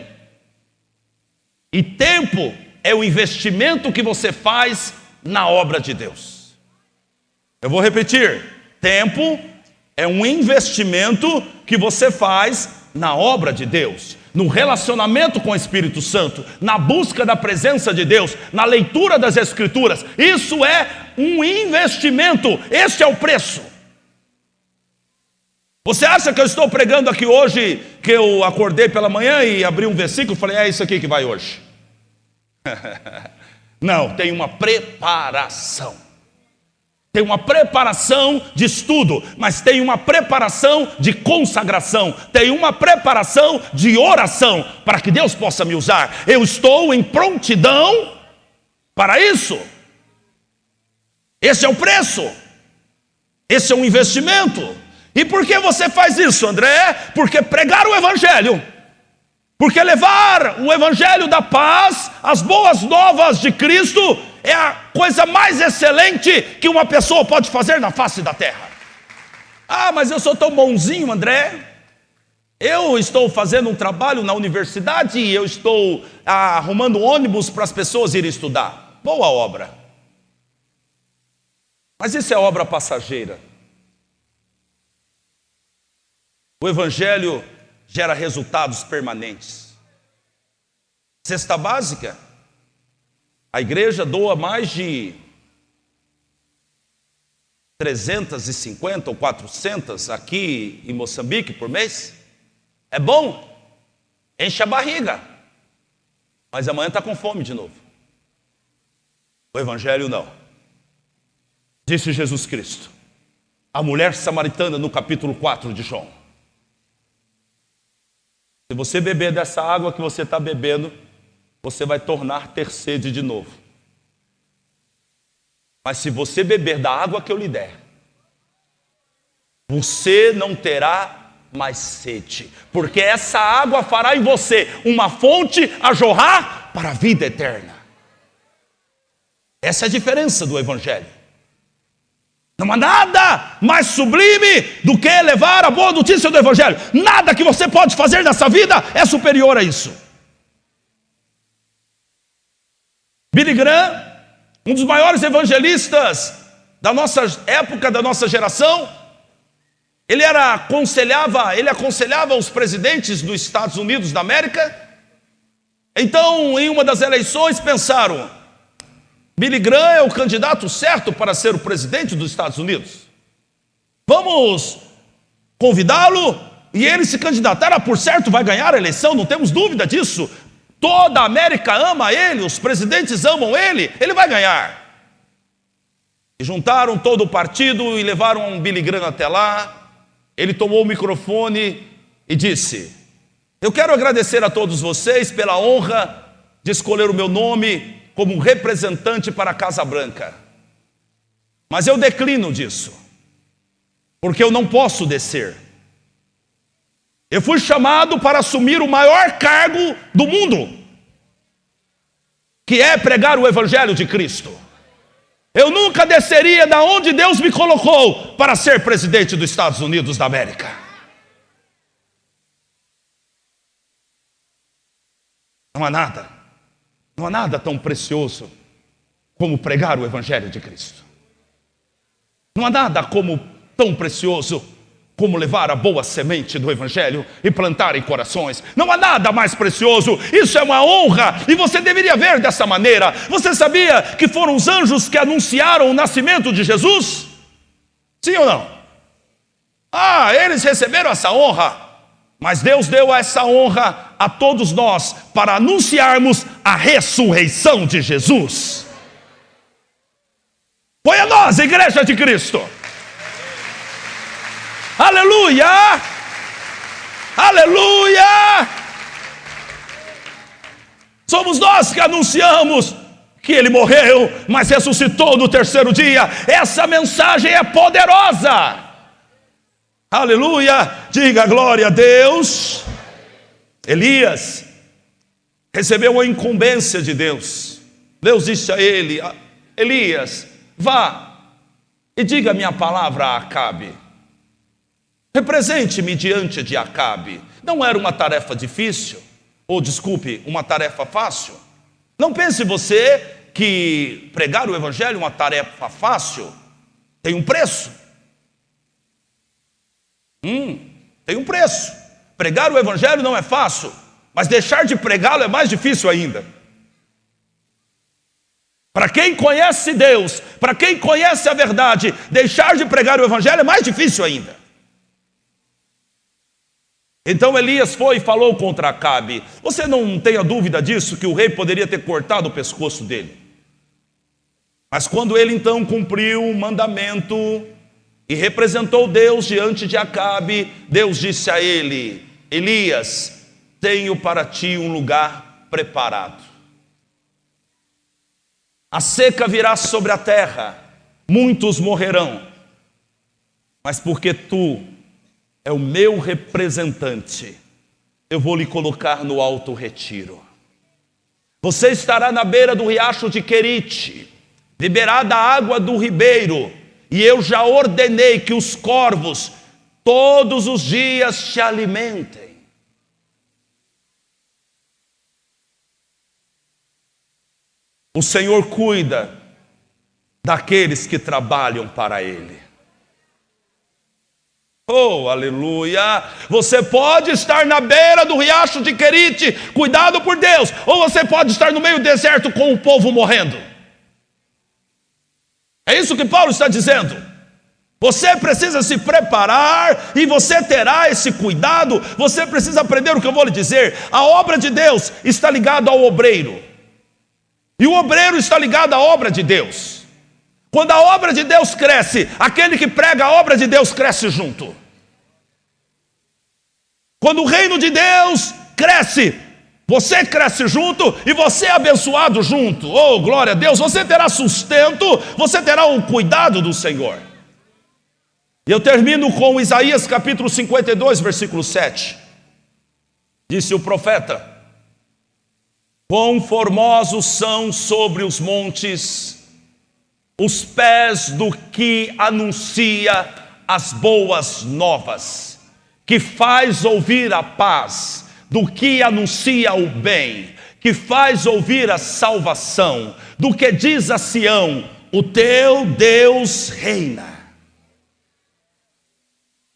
Speaker 1: E tempo é o investimento que você faz na obra de Deus. Eu vou repetir: tempo é um investimento que você faz na obra de Deus, no relacionamento com o Espírito Santo, na busca da presença de Deus, na leitura das Escrituras. Isso é um investimento, este é o preço. Você acha que eu estou pregando aqui hoje, que eu acordei pela manhã e abri um versículo e falei: é isso aqui que vai hoje? Não, tem uma preparação. Tem uma preparação de estudo, mas tem uma preparação de consagração, tem uma preparação de oração, para que Deus possa me usar. Eu estou em prontidão para isso. Esse é o preço, esse é um investimento. E por que você faz isso, André? Porque pregar o evangelho, porque levar o evangelho da paz, as boas novas de Cristo, é a coisa mais excelente que uma pessoa pode fazer na face da terra. Ah, mas eu sou tão bonzinho, André. Eu estou fazendo um trabalho na universidade e eu estou arrumando ônibus para as pessoas irem estudar. Boa obra. Mas isso é obra passageira. O Evangelho gera resultados permanentes. Cesta básica. A igreja doa mais de 350 ou 400 aqui em Moçambique por mês. É bom, enche a barriga, mas amanhã está com fome de novo. O Evangelho não. Disse Jesus Cristo, a mulher samaritana no capítulo 4 de João: se você beber dessa água que você está bebendo, você vai tornar ter sede de novo. Mas se você beber da água que eu lhe der, você não terá mais sede, porque essa água fará em você uma fonte a jorrar para a vida eterna. Essa é a diferença do Evangelho. Não há nada mais sublime do que levar a boa notícia do Evangelho. Nada que você pode fazer nessa vida é superior a isso. Billy Graham, um dos maiores evangelistas da nossa época, da nossa geração, ele aconselhava os presidentes dos Estados Unidos da América. Então, em uma das eleições, pensaram: Billy Graham é o candidato certo para ser o presidente dos Estados Unidos. Vamos convidá-lo e ele se candidatar. Por certo, vai ganhar a eleição, não temos dúvida disso. Toda a América ama ele, os presidentes amam ele vai ganhar. E juntaram todo o partido e levaram Billy Graham até lá. Ele tomou o microfone e disse: eu quero agradecer a todos vocês pela honra de escolher o meu nome como representante para a Casa Branca. Mas eu declino disso, porque eu não posso descer. Eu fui chamado para assumir o maior cargo do mundo, que é pregar o Evangelho de Cristo. Eu nunca desceria da onde Deus me colocou para ser presidente dos Estados Unidos da América. Não há nada tão precioso como pregar o Evangelho de Cristo. Não há nada tão precioso como levar a boa semente do Evangelho e plantar em corações. Não há nada mais precioso. Isso é uma honra e você deveria ver dessa maneira. Você sabia que foram os anjos que anunciaram o nascimento de Jesus? Sim ou não? Eles receberam essa honra. Mas Deus deu essa honra a todos nós para anunciarmos a ressurreição de Jesus. Foi a nós, a Igreja de Cristo. Aleluia! Aleluia! Somos nós que anunciamos que Ele morreu, mas ressuscitou no terceiro dia. Essa mensagem é poderosa. Aleluia! Diga glória a Deus. Elias recebeu a incumbência de Deus. Deus disse a ele: Elias, vá e diga a minha palavra a Acabe. Represente-me diante de Acabe. Não era uma tarefa difícil, uma tarefa fácil. Não pense você que pregar o Evangelho é uma tarefa fácil. Tem um preço. Tem um preço. Pregar o Evangelho não é fácil, mas deixar de pregá-lo é mais difícil ainda. Para quem conhece Deus, para quem conhece a verdade, deixar de pregar o Evangelho é mais difícil ainda. Então Elias foi e falou contra Acabe. Você não tenha dúvida disso, que o rei poderia ter cortado o pescoço dele. Mas quando ele então cumpriu o mandamento e representou Deus diante de Acabe, Deus disse a ele: Elias, tenho para ti um lugar preparado. A seca virá sobre a terra, muitos morrerão, mas porque tu é o meu representante, eu vou lhe colocar no alto retiro. Você estará na beira do riacho de Querite, beberá da água do ribeiro, e eu já ordenei que os corvos todos os dias te alimentem. O Senhor cuida daqueles que trabalham para Ele. Oh, aleluia! Você pode estar na beira do riacho de Querite, cuidado por Deus, ou você pode estar no meio do deserto com o povo morrendo. É isso que Paulo está dizendo. Você precisa se preparar e você terá esse cuidado. Você precisa aprender o que eu vou lhe dizer. A obra de Deus está ligada ao obreiro, e o obreiro está ligado à obra de Deus. Quando a obra de Deus cresce, aquele que prega a obra de Deus cresce junto. Quando o reino de Deus cresce, você cresce junto e você é abençoado junto. Oh, glória a Deus! Você terá sustento, você terá o cuidado do Senhor. E eu termino com Isaías capítulo 52, versículo 7. Disse o profeta: quão formosos são sobre os montes os pés do que anuncia as boas novas, que faz ouvir a paz, do que anuncia o bem, que faz ouvir a salvação, do que diz a Sião: o teu Deus reina.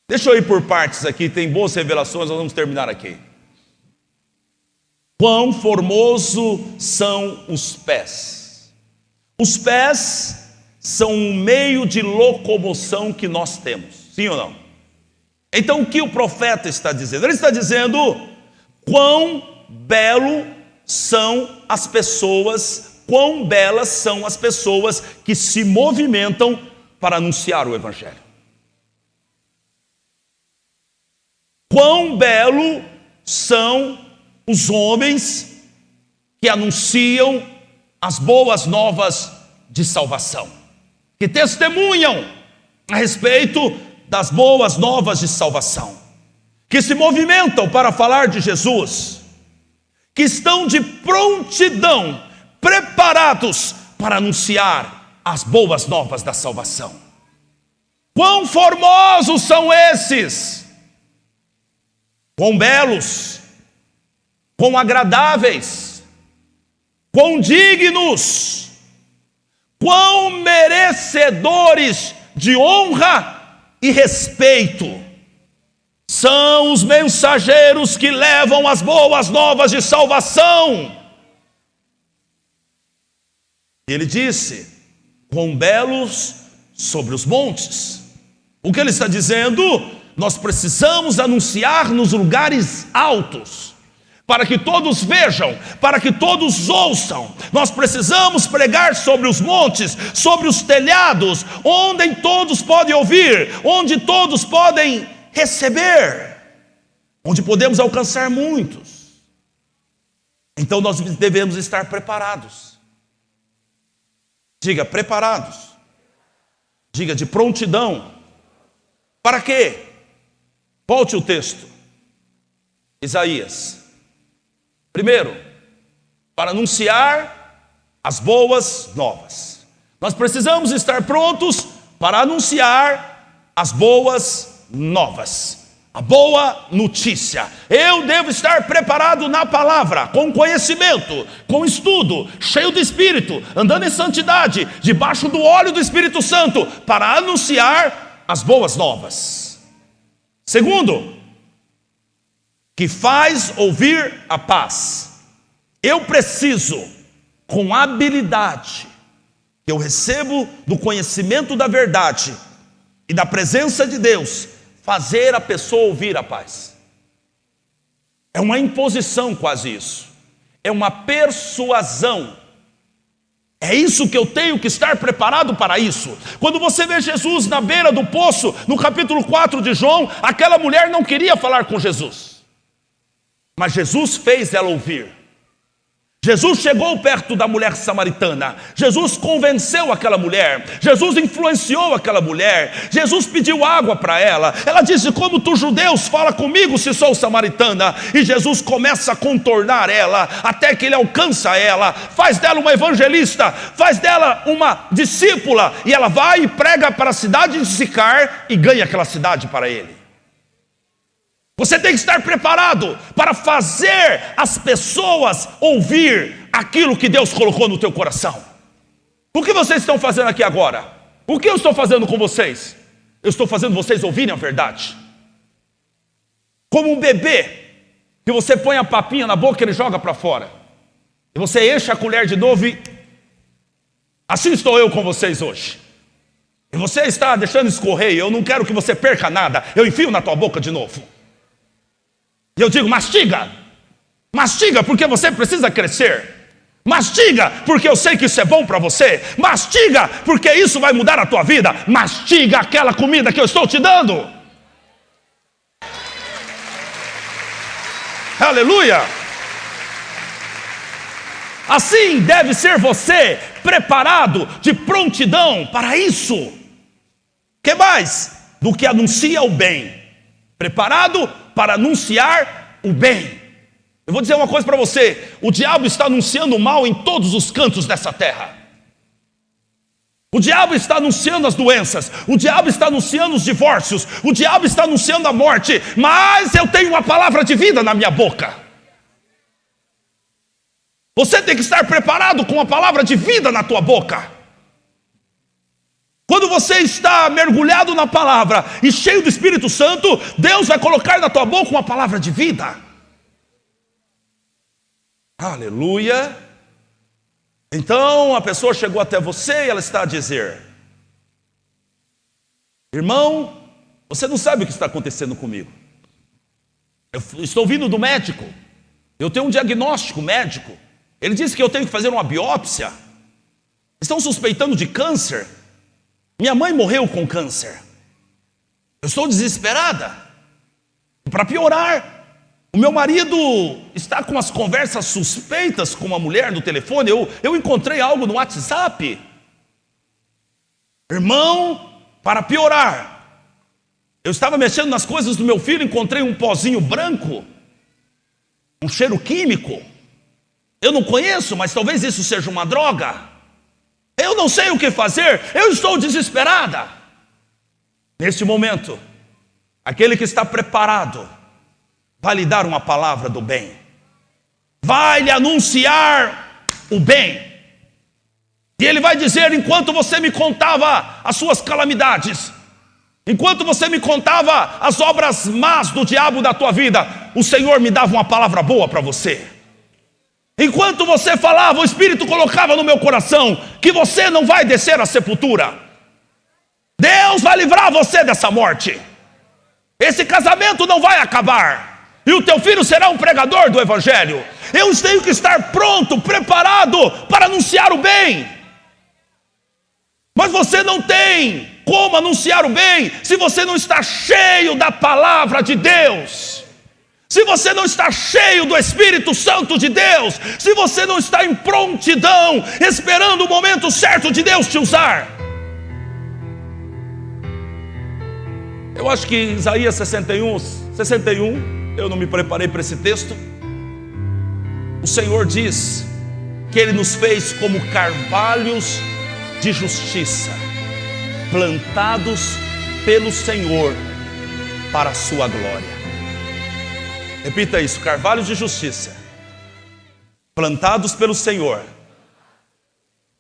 Speaker 1: Deixa eu ir por partes aqui, tem boas revelações, nós vamos terminar aqui. Quão formoso são os pés. Os pés são um meio de locomoção que nós temos, sim ou não? Então o que o profeta está dizendo? Ele está dizendo: quão belo são as pessoas, quão belas são as pessoas que se movimentam para anunciar o Evangelho. Quão belo são os homens que anunciam as boas novas de salvação, que testemunham a respeito das boas novas de salvação, que se movimentam para falar de Jesus, que estão de prontidão, preparados para anunciar as boas novas da salvação. Quão formosos são esses! Quão belos, quão agradáveis, quão dignos, quão merecedores de honra e respeito são os mensageiros que levam as boas novas de salvação. Ele disse: quão belos sobre os montes. O que ele está dizendo? Nós precisamos anunciar nos lugares altos, para que todos vejam, para que todos ouçam. Nós precisamos pregar sobre os montes, sobre os telhados, onde todos podem ouvir, onde todos podem receber, onde podemos alcançar muitos. Então nós devemos estar preparados. Diga, preparados. Diga, de prontidão. Para quê? Volte o texto. Isaías. Primeiro, para anunciar as boas novas. Nós precisamos estar prontos para anunciar as boas novas, a boa notícia. Eu devo estar preparado na palavra, com conhecimento, com estudo, cheio do Espírito, andando em santidade, debaixo do óleo do Espírito Santo, para anunciar as boas novas. Segundo, que faz ouvir a paz. Eu preciso, com habilidade que eu recebo do conhecimento da verdade e da presença de Deus, fazer a pessoa ouvir a paz. É uma imposição quase isso. É uma persuasão. É isso que eu tenho que estar preparado para isso. Quando você vê Jesus na beira do poço, no capítulo 4 de João, aquela mulher não queria falar com Jesus, mas Jesus fez ela ouvir. Jesus chegou perto da mulher samaritana, Jesus convenceu aquela mulher, Jesus influenciou aquela mulher, Jesus pediu água para ela. Ela disse: como tu judeus fala comigo se sou samaritana? E Jesus começa a contornar ela, até que ele alcança ela, faz dela uma evangelista, faz dela uma discípula, e ela vai e prega para a cidade de Sicar e ganha aquela cidade para ele. Você tem que estar preparado para fazer as pessoas ouvir aquilo que Deus colocou no teu coração. O que vocês estão fazendo aqui agora? O que eu estou fazendo com vocês? Eu estou fazendo vocês ouvirem a verdade. Como um bebê, que você põe a papinha na boca e ele joga para fora. E você enche a colher de novo e... assim estou eu com vocês hoje. E você está deixando escorrer, eu não quero que você perca nada. Eu enfio na tua boca de novo. E eu digo: mastiga, mastiga, porque você precisa crescer. Mastiga, porque eu sei que isso é bom para você. Mastiga, porque isso vai mudar a tua vida. Mastiga aquela comida que eu estou te dando. Aleluia. Assim deve ser você, preparado, de prontidão para isso. Que mais? Do que anuncia o bem. Preparado para anunciar o bem. Eu vou dizer uma coisa para você: o diabo está anunciando o mal em todos os cantos dessa terra. O diabo está anunciando as doenças, o diabo está anunciando os divórcios, o diabo está anunciando a morte, mas eu tenho uma palavra de vida na minha boca. Você tem que estar preparado com a palavra de vida na tua boca. Quando você está mergulhado na palavra e cheio do Espírito Santo, Deus vai colocar na tua boca uma palavra de vida. Aleluia. Então a pessoa chegou até você e ela está a dizer: irmão, você não sabe o que está acontecendo comigo. Eu estou vindo do médico, eu tenho um diagnóstico médico. Ele disse que eu tenho que fazer uma biópsia. Estão suspeitando de câncer. Minha mãe morreu com câncer. Eu estou desesperada. Para piorar, o meu marido está com umas conversas suspeitas com uma mulher no telefone. Eu encontrei algo no WhatsApp. Irmão, para piorar, eu estava mexendo nas coisas do meu filho, encontrei um pozinho branco, um cheiro químico. Eu não conheço, mas talvez isso seja uma droga. Eu não sei o que fazer, eu estou desesperada. Neste momento, aquele que está preparado vai lhe dar uma palavra do bem, vai lhe anunciar o bem. E ele vai dizer: enquanto você me contava as suas calamidades, enquanto você me contava as obras más do diabo da tua vida, o Senhor me dava uma palavra boa para você. Enquanto você falava, o Espírito colocava no meu coração que você não vai descer à sepultura. Deus vai livrar você dessa morte. Esse casamento não vai acabar. E o teu filho será um pregador do Evangelho. Eu tenho que estar pronto, preparado para anunciar o bem. Mas você não tem como anunciar o bem se você não está cheio da palavra de Deus. Se você não está cheio do Espírito Santo de Deus, se você não está em prontidão, esperando o momento certo de Deus te usar. Eu acho que Isaías 61, eu não me preparei para esse texto. O Senhor diz que Ele nos fez como carvalhos de justiça, plantados pelo Senhor para a sua glória. Repita isso: carvalhos de justiça, plantados pelo Senhor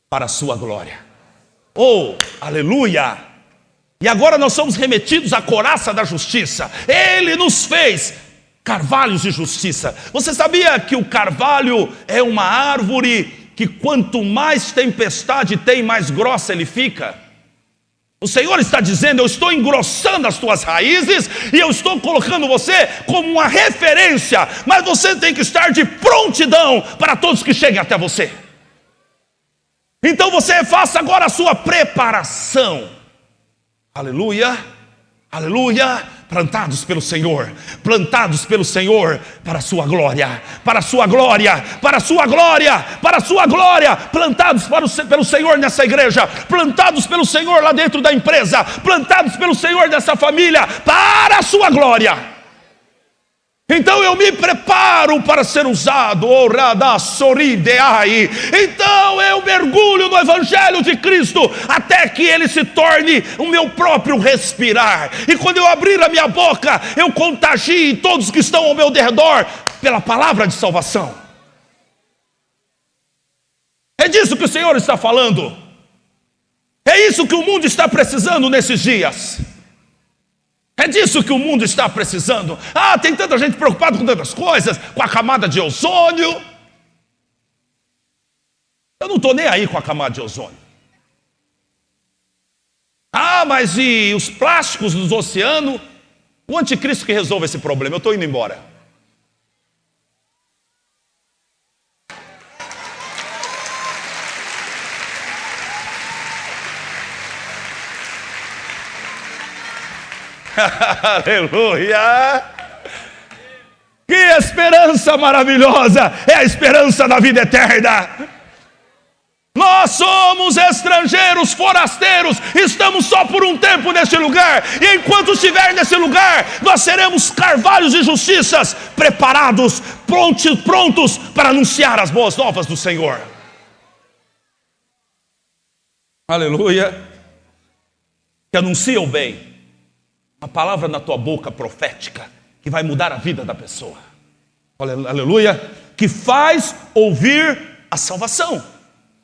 Speaker 1: para a sua glória. Oh, aleluia! E agora nós somos remetidos à couraça da justiça. Ele nos fez carvalhos de justiça. Você sabia que o carvalho é uma árvore que quanto mais tempestade tem, mais grossa ele fica? O Senhor está dizendo: eu estou engrossando as tuas raízes e eu estou colocando você como uma referência, mas você tem que estar de prontidão para todos que cheguem até você. Então você faça agora a sua preparação. Aleluia. Aleluia! Plantados pelo Senhor, plantados pelo Senhor, para a sua glória, para a sua glória, para a sua glória, para a sua glória, plantados pelo Senhor nessa igreja, plantados pelo Senhor lá dentro da empresa, plantados pelo Senhor nessa família, para a sua glória. Então eu me preparo para ser usado, então eu mergulho no Evangelho de Cristo, até que ele se torne o meu próprio respirar, e quando eu abrir a minha boca, eu contagie todos que estão ao meu redor, pela palavra de salvação. É disso que o Senhor está falando, é isso que o mundo está precisando nesses dias. É disso que o mundo está precisando. Tem tanta gente preocupada com tantas coisas, com a camada de ozônio. Eu não estou nem aí com a camada de ozônio. Mas e os plásticos nos oceanos? O anticristo que resolve esse problema. Eu estou indo embora. Aleluia! Que esperança maravilhosa! É a esperança da vida eterna. Nós somos estrangeiros, forasteiros, estamos só por um tempo neste lugar, e enquanto estiver nesse lugar, nós seremos carvalhos de justiças, preparados, prontos para anunciar as boas novas do Senhor. Aleluia! Que anuncia o bem. A palavra na tua boca profética, que vai mudar a vida da pessoa. Aleluia. Que faz ouvir a salvação.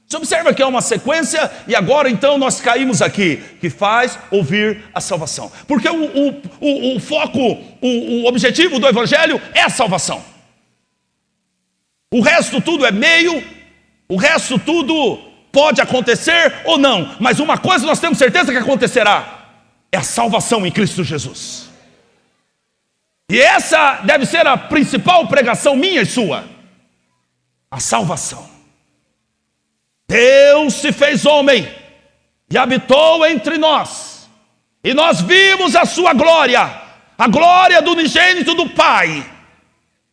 Speaker 1: Você observa que é uma sequência, e agora então nós caímos aqui. Que faz ouvir a salvação. Porque o foco, o objetivo do Evangelho é a salvação. O resto tudo é meio, o resto tudo pode acontecer ou não. Mas uma coisa nós temos certeza que acontecerá. É a salvação em Cristo Jesus. E essa deve ser a principal pregação minha e sua. A salvação. Deus se fez homem e habitou entre nós. E nós vimos a sua glória, a glória do unigênito do Pai.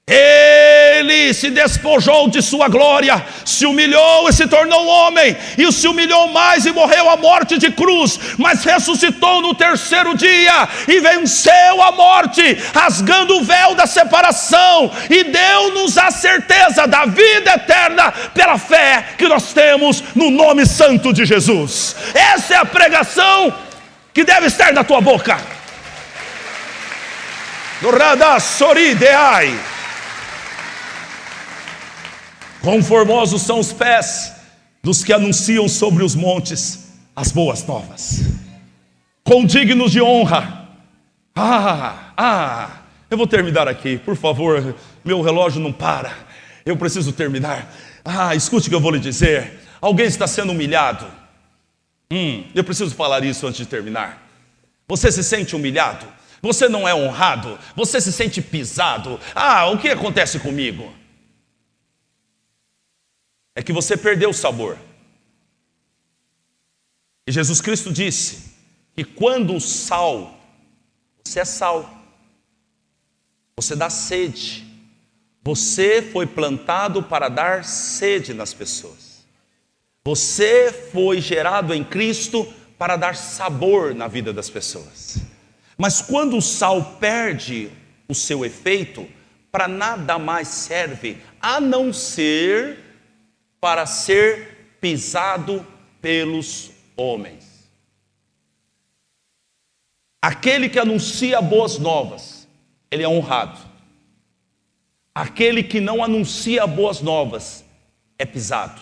Speaker 1: Ele se despojou de sua glória, se humilhou e se tornou homem, e se humilhou mais e morreu a morte de cruz, mas ressuscitou no terceiro dia e venceu a morte, rasgando o véu da separação, e deu-nos a certeza da vida eterna pela fé que nós temos no nome santo de Jesus. Essa é a pregação que deve estar na tua boca. Quão formosos são os pés dos que anunciam sobre os montes as boas novas. Quão dignos de honra. Eu vou terminar aqui, por favor, meu relógio não para. Eu preciso terminar. Escute o que eu vou lhe dizer. Alguém está sendo humilhado. Eu preciso falar isso antes de terminar. Você se sente humilhado? Você não é honrado? Você se sente pisado? O que acontece comigo? É que você perdeu o sabor. E Jesus Cristo disse que quando o sal, você é sal, você dá sede. Você foi plantado para dar sede nas pessoas. Você foi gerado em Cristo para dar sabor na vida das pessoas. Mas quando o sal perde o seu efeito, para nada mais serve, a não ser para ser pisado pelos homens. Aquele que anuncia boas novas, ele é honrado. Aquele que não anuncia boas novas, é pisado.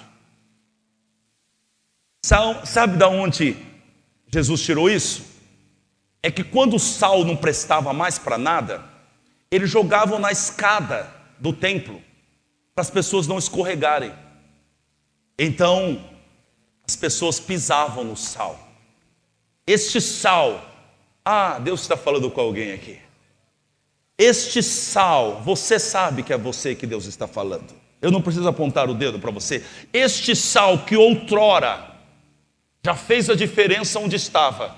Speaker 1: Sabe de onde Jesus tirou isso? É que quando o sal não prestava mais para nada, eles jogavam na escada do templo, para as pessoas não escorregarem. Então, as pessoas pisavam no sal. Este sal, Deus está falando com alguém aqui. Este sal, você sabe que é você que Deus está falando. Eu não preciso apontar o dedo para você. Este sal que outrora já fez a diferença onde estava,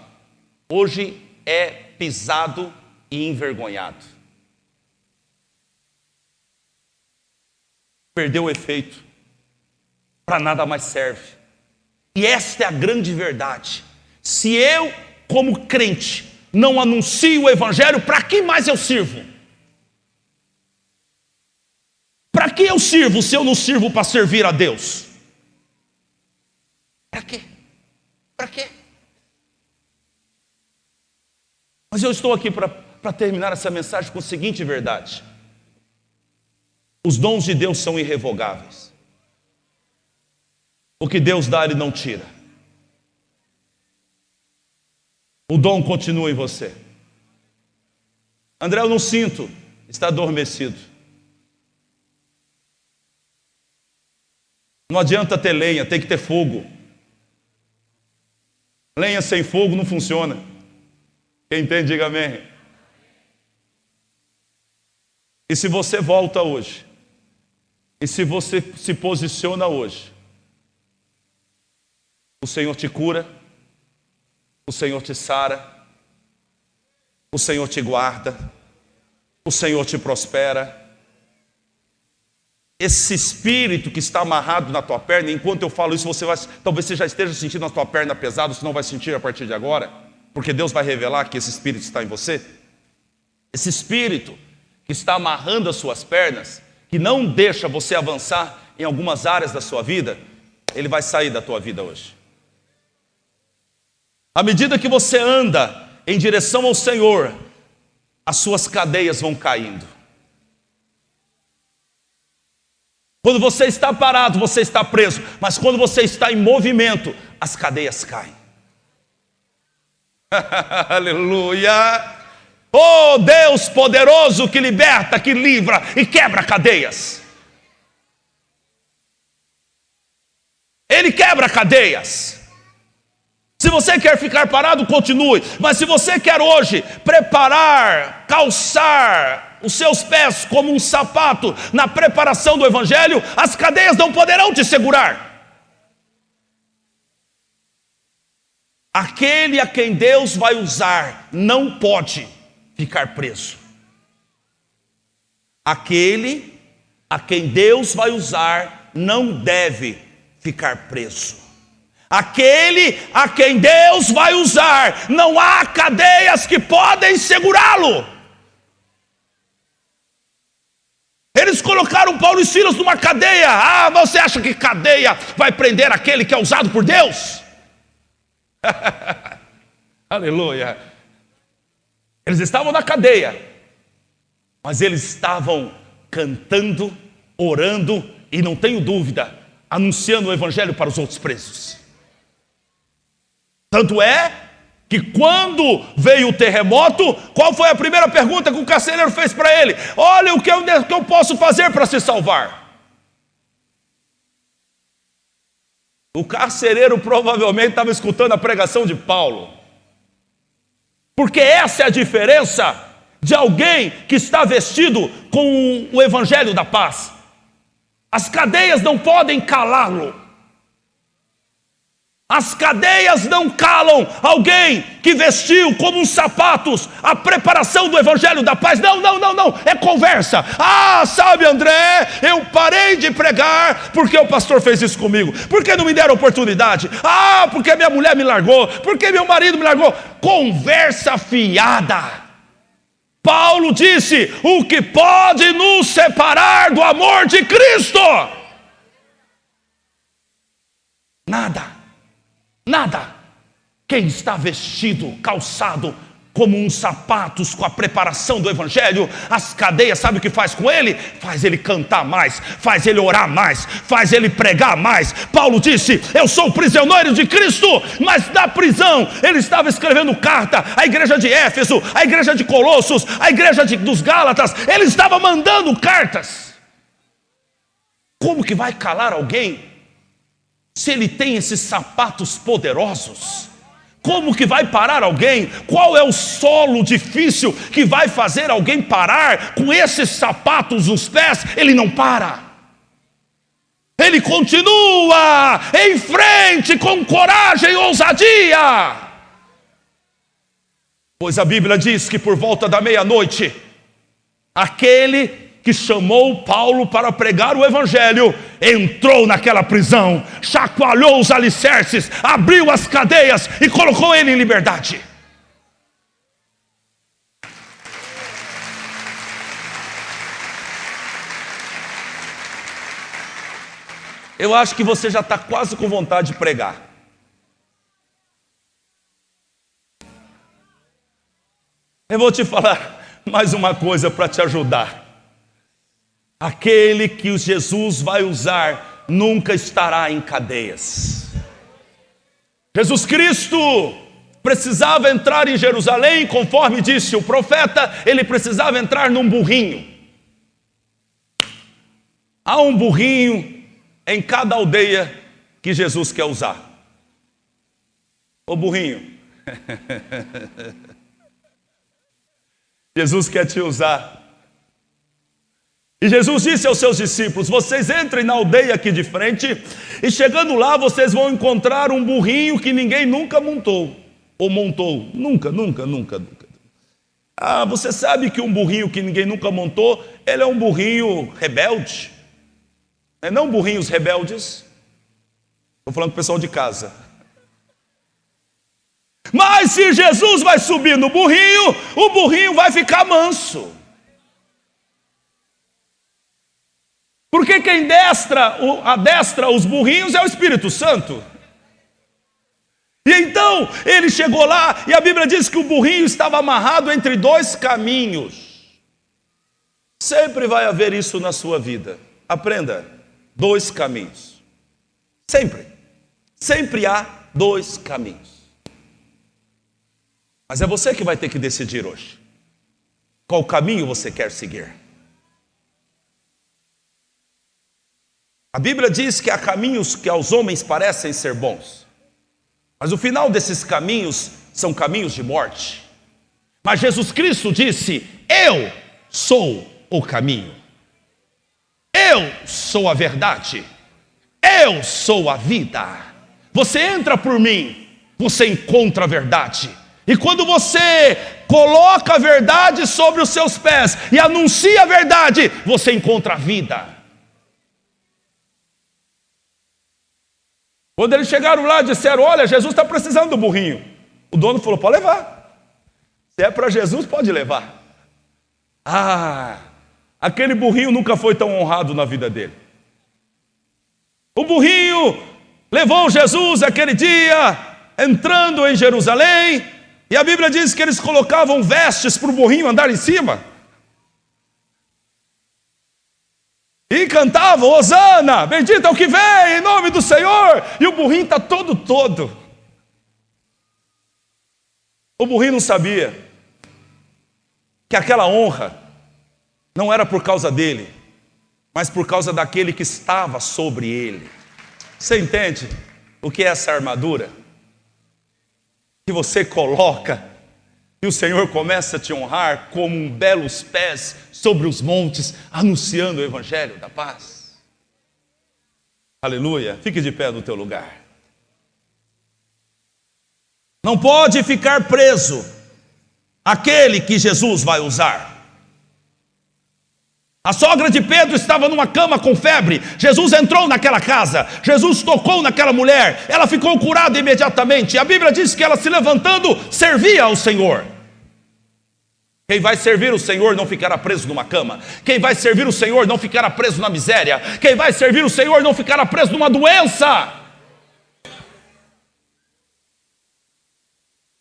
Speaker 1: hoje é pisado e envergonhado. Perdeu o efeito, para nada mais serve. E esta é a grande verdade. Se eu, como crente, não anuncio o evangelho, para que mais eu sirvo? Para que eu sirvo se eu não sirvo para servir a Deus? Para quê? Para quê? Mas eu estou aqui para terminar essa mensagem com a seguinte verdade: os dons de Deus são irrevogáveis. O que Deus dá, Ele não tira. O dom continua em você. André, eu não sinto. Está adormecido. Não adianta ter lenha, tem que ter fogo. Lenha sem fogo não funciona. Quem entende, diga amém. E se você volta hoje, e se você se posiciona hoje, o Senhor te cura, o Senhor te sara, o Senhor te guarda, o Senhor te prospera. Esse espírito que está amarrado na tua perna, enquanto eu falo isso, talvez você já esteja sentindo a tua perna pesada, você não vai sentir a partir de agora, porque Deus vai revelar que esse espírito está em você. Esse espírito que está amarrando as suas pernas, que não deixa você avançar em algumas áreas da sua vida, ele vai sair da tua vida hoje. À medida que você anda em direção ao Senhor, as suas cadeias vão caindo. Quando você está parado, você está preso. Mas quando você está em movimento, as cadeias caem. Aleluia! Oh Deus poderoso que liberta, que livra e quebra cadeias. Ele quebra cadeias. Se você quer ficar parado, continue. Mas se você quer hoje preparar, calçar os seus pés como um sapato na preparação do evangelho, as cadeias não poderão te segurar. Aquele a quem Deus vai usar não pode ficar preso. Aquele a quem Deus vai usar não deve ficar preso. Aquele a quem Deus vai usar, não há cadeias que podem segurá-lo. Eles colocaram Paulo e Silas numa cadeia. Ah, você acha que cadeia vai prender aquele que é usado por Deus? Aleluia. Eles estavam na cadeia, mas eles estavam cantando, orando e, não tenho dúvida, anunciando o evangelho para os outros presos. Tanto é que quando veio o terremoto, qual foi a primeira pergunta que o carcereiro fez para ele? Olha, o que eu posso fazer para se salvar? O carcereiro provavelmente estava escutando a pregação de Paulo. Porque essa é a diferença de alguém que está vestido com o evangelho da paz. As cadeias não podem calá-lo. As cadeias não calam alguém que vestiu como uns sapatos a preparação do evangelho da paz. Não, é conversa. Ah, sabe, André, eu parei de pregar porque o pastor fez isso comigo. Por que não me deram oportunidade? Ah, porque minha mulher me largou, porque meu marido me largou. Conversa fiada. Paulo disse: o que pode nos separar do amor de Cristo? Nada. Quem está vestido, calçado como uns sapatos com a preparação do evangelho, as cadeias, sabe o que faz com ele? Faz ele cantar mais, faz ele orar mais, faz ele pregar mais. Paulo disse: eu sou prisioneiro de Cristo, mas da prisão ele estava escrevendo carta à igreja de Éfeso, à igreja de Colossos, à igreja dos Gálatas. Ele estava mandando cartas. Como que vai calar alguém se ele tem esses sapatos poderosos? Como que vai parar alguém? Qual é o solo difícil que vai fazer alguém parar com esses sapatos nos pés? Ele não para. Ele continua em frente com coragem e ousadia. Pois a Bíblia diz que por volta da meia-noite, aquele que chamou Paulo para pregar o evangelho entrou naquela prisão, chacoalhou os alicerces, abriu as cadeias e colocou ele em liberdade. Eu acho que você já está quase com vontade de pregar. Eu vou te falar mais uma coisa para te ajudar. Aquele que Jesus vai usar nunca estará em cadeias. Jesus Cristo precisava entrar em Jerusalém, conforme disse o profeta, ele precisava entrar num burrinho. Há um burrinho em cada aldeia que Jesus quer usar. Ô burrinho, Jesus quer te usar. E Jesus disse aos seus discípulos: vocês entrem na aldeia aqui de frente, e chegando lá vocês vão encontrar um burrinho que ninguém nunca montou. Ou montou, nunca. Ah, você sabe que um burrinho que ninguém nunca montou, ele é um burrinho rebelde. Não burrinhos rebeldes. Estou falando com o pessoal de casa. Mas se Jesus vai subir no burrinho, o burrinho vai ficar manso. Porque quem adestra os burrinhos é o Espírito Santo. E então ele chegou lá e a Bíblia diz que o burrinho estava amarrado entre dois caminhos. Sempre vai haver isso na sua vida. Aprenda, dois caminhos. Sempre há dois caminhos. Mas é você que vai ter que decidir hoje. Qual caminho você quer seguir? A Bíblia diz que há caminhos que aos homens parecem ser bons, mas o final desses caminhos são caminhos de morte. Mas Jesus Cristo disse: eu sou o caminho, eu sou a verdade, eu sou a vida. Você entra por mim, você encontra a verdade. E quando você coloca a verdade sobre os seus pés e anuncia a verdade, você encontra a vida. Quando eles chegaram lá, disseram: olha, Jesus está precisando do burrinho. O dono falou: pode levar. Se é para Jesus, pode levar. Ah, aquele burrinho nunca foi tão honrado na vida dele. O burrinho levou Jesus aquele dia, entrando em Jerusalém, e a Bíblia diz que eles colocavam vestes para o burrinho andar em cima. E cantavam: Hosana, bendito é o que vem, em nome do Senhor. E o burrinho está todo. O burrinho não sabia que aquela honra não era por causa dele, mas por causa daquele que estava sobre ele. Você entende o que é essa armadura? Que você coloca e o Senhor começa a te honrar como belos pés sobre os montes, anunciando o evangelho da paz. Aleluia. Fique de pé no teu lugar. Não pode ficar preso aquele que Jesus vai usar. A sogra de Pedro estava numa cama com febre. Jesus entrou naquela casa, Jesus tocou naquela mulher, ela ficou curada imediatamente. A Bíblia diz que ela, se levantando, servia ao Senhor. Quem vai servir o Senhor não ficará preso numa cama. Quem vai servir o Senhor não ficará preso na miséria. Quem vai servir o Senhor não ficará preso numa doença.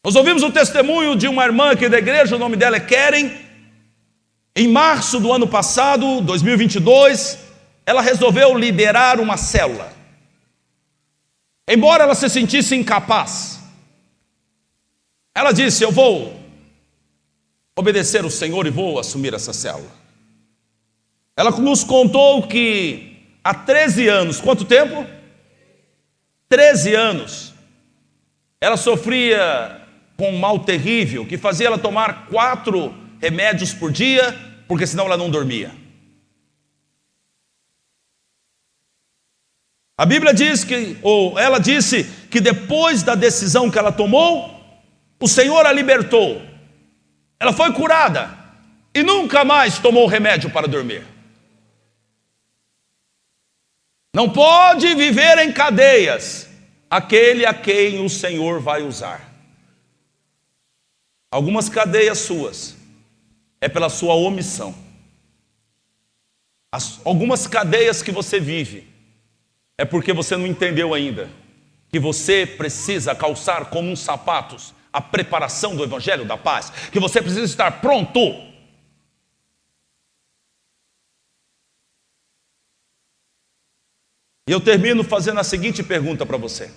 Speaker 1: Nós ouvimos o testemunho de uma irmã aqui da igreja, o nome dela é Keren. Em março do ano passado, 2022, ela resolveu liderar uma célula. Embora ela se sentisse incapaz, ela disse: eu vou obedecer o Senhor e vou assumir essa célula. Ela nos contou que há 13 anos, quanto tempo? 13 anos, ela sofria com um mal terrível, que fazia ela tomar 4 remédios por dia, porque senão ela não dormia. A Bíblia diz que, ou ela disse que depois da decisão que ela tomou, o Senhor a libertou. Ela foi curada e nunca mais tomou remédio para dormir. Não pode viver em cadeias aquele a quem o Senhor vai usar. Algumas cadeias suas é pela sua omissão. Algumas cadeias que você vive é porque você não entendeu ainda que você precisa calçar como uns sapatos a preparação do Evangelho da Paz, que você precisa estar pronto. E eu termino fazendo a seguinte pergunta para você: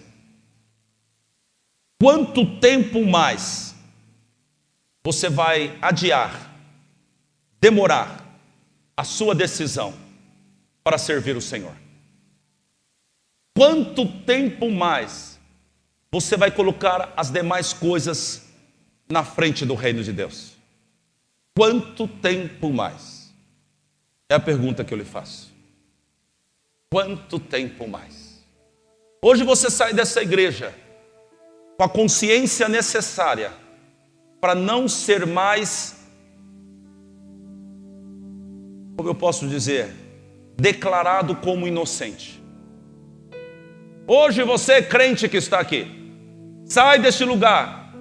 Speaker 1: quanto tempo mais você vai adiar, demorar a sua decisão para servir o Senhor? Quanto tempo mais você vai colocar as demais coisas na frente do reino de Deus? Quanto tempo mais? É a pergunta que eu lhe faço. Quanto tempo mais? Hoje você sai dessa igreja com a consciência necessária para não ser mais, como eu posso dizer, declarado como inocente. Hoje você, crente que está aqui, sai deste lugar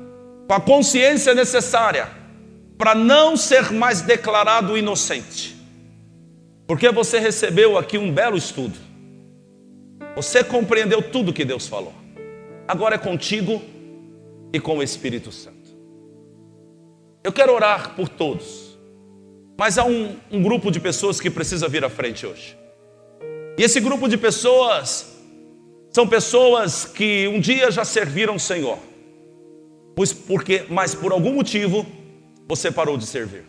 Speaker 1: com a consciência necessária para não ser mais declarado inocente. Porque você recebeu aqui um belo estudo. Você compreendeu tudo que Deus falou. Agora é contigo e com o Espírito Santo. Eu quero orar por todos, mas há um grupo de pessoas que precisa vir à frente hoje. E esse grupo de pessoas são pessoas que um dia já serviram o Senhor, mas por algum motivo você parou de servir.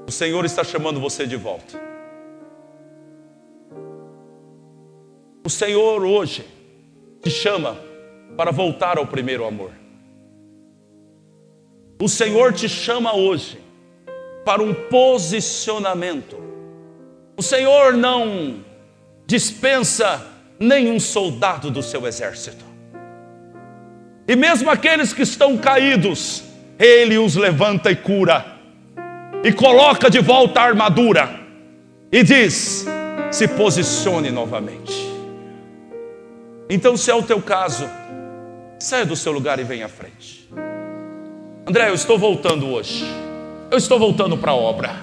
Speaker 1: O Senhor está chamando você de volta. O Senhor hoje te chama para voltar ao primeiro amor. O Senhor te chama hoje para um posicionamento. O Senhor não dispensa nenhum soldado do seu exército. E mesmo aqueles que estão caídos, Ele os levanta e cura. E coloca de volta a armadura. E diz: se posicione novamente. Então, se é o teu caso, saia do seu lugar e venha à frente. André, eu estou voltando hoje. Eu estou voltando para a obra.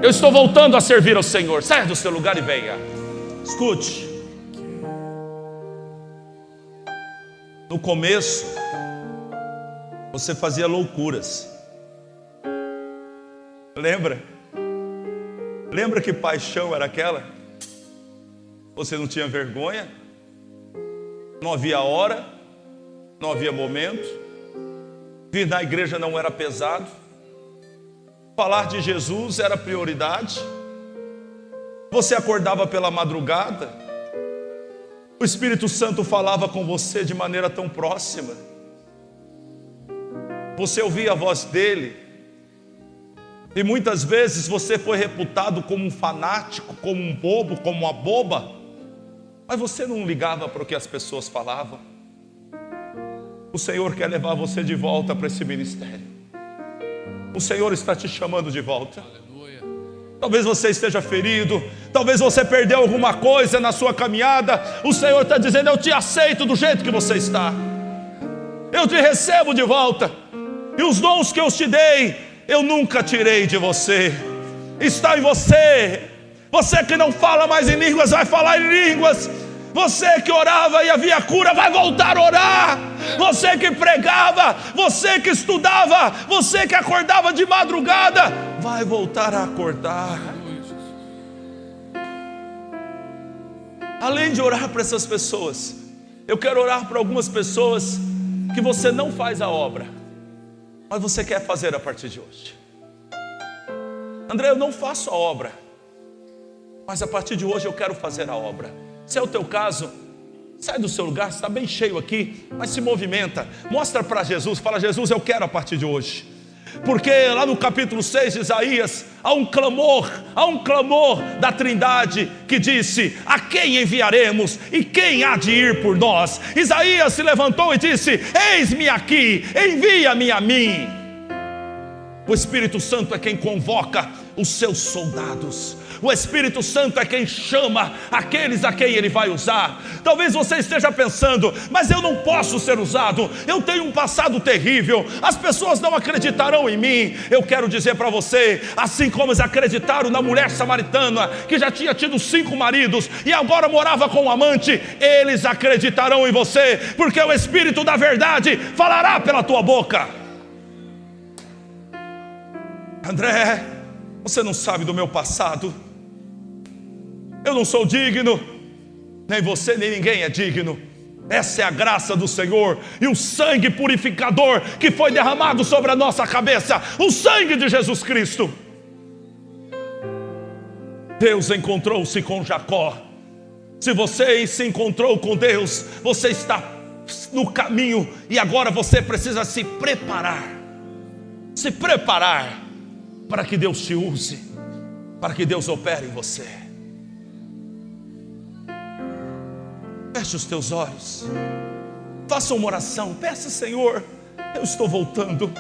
Speaker 1: Eu estou voltando a servir ao Senhor. Saia do seu lugar e venha. Escute. No começo, você fazia loucuras. Lembra? Lembra que paixão era aquela? Você não tinha vergonha? Não havia hora? Não havia momento? Vir na igreja não era pesado? Falar de Jesus era prioridade? Você acordava pela madrugada? O Espírito Santo falava com você de maneira tão próxima? Você ouvia a voz dele? E muitas vezes você foi reputado como um fanático, como um bobo, como uma boba, mas você não ligava para o que as pessoas falavam. O Senhor quer levar você de volta para esse ministério. O Senhor está te chamando de volta. Talvez você esteja ferido, talvez você perdeu alguma coisa na sua caminhada. O Senhor está dizendo: eu te aceito do jeito que você está. Eu te recebo de volta. E os dons que eu te dei, eu nunca tirei de você. Está em você. Você que não fala mais em línguas, vai falar em línguas. Você que orava e havia cura, vai voltar a orar. Você que pregava, você que estudava, você que acordava de madrugada, vai voltar a acordar. Além de orar para essas pessoas, eu quero orar para algumas pessoas que você não faz a obra, mas você quer fazer a partir de hoje. André, eu não faço a obra, mas a partir de hoje eu quero fazer a obra. Se é o teu caso, sai do seu lugar, está bem cheio aqui, mas se movimenta, mostra para Jesus, fala: Jesus, eu quero a partir de hoje. Porque lá no capítulo 6 de Isaías, há um clamor da Trindade que disse: a quem enviaremos e quem há de ir por nós? Isaías se levantou e disse: eis-me aqui, envia-me a mim. O Espírito Santo é quem convoca os seus soldados. O Espírito Santo é quem chama aqueles a quem Ele vai usar. Talvez você esteja pensando: mas eu não posso ser usado, eu tenho um passado terrível, as pessoas não acreditarão em mim. Eu quero dizer para você, assim como eles acreditaram na mulher samaritana, que já tinha tido 5 maridos e agora morava com um amante, eles acreditarão em você, porque o Espírito da verdade falará pela tua boca. André, você não sabe do meu passado, eu não sou digno, nem você nem ninguém é digno. Essa é a graça do Senhor e o sangue purificador que foi derramado sobre a nossa cabeça, o sangue de Jesus Cristo. Deus encontrou-se com Jacó. Se você se encontrou com Deus, você está no caminho e agora você precisa se preparar para que Deus te use, para que Deus opere em você. Feche os teus olhos, faça uma oração, peça: Senhor, eu estou voltando,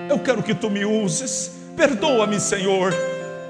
Speaker 1: eu quero que Tu me uses, perdoa-me, Senhor,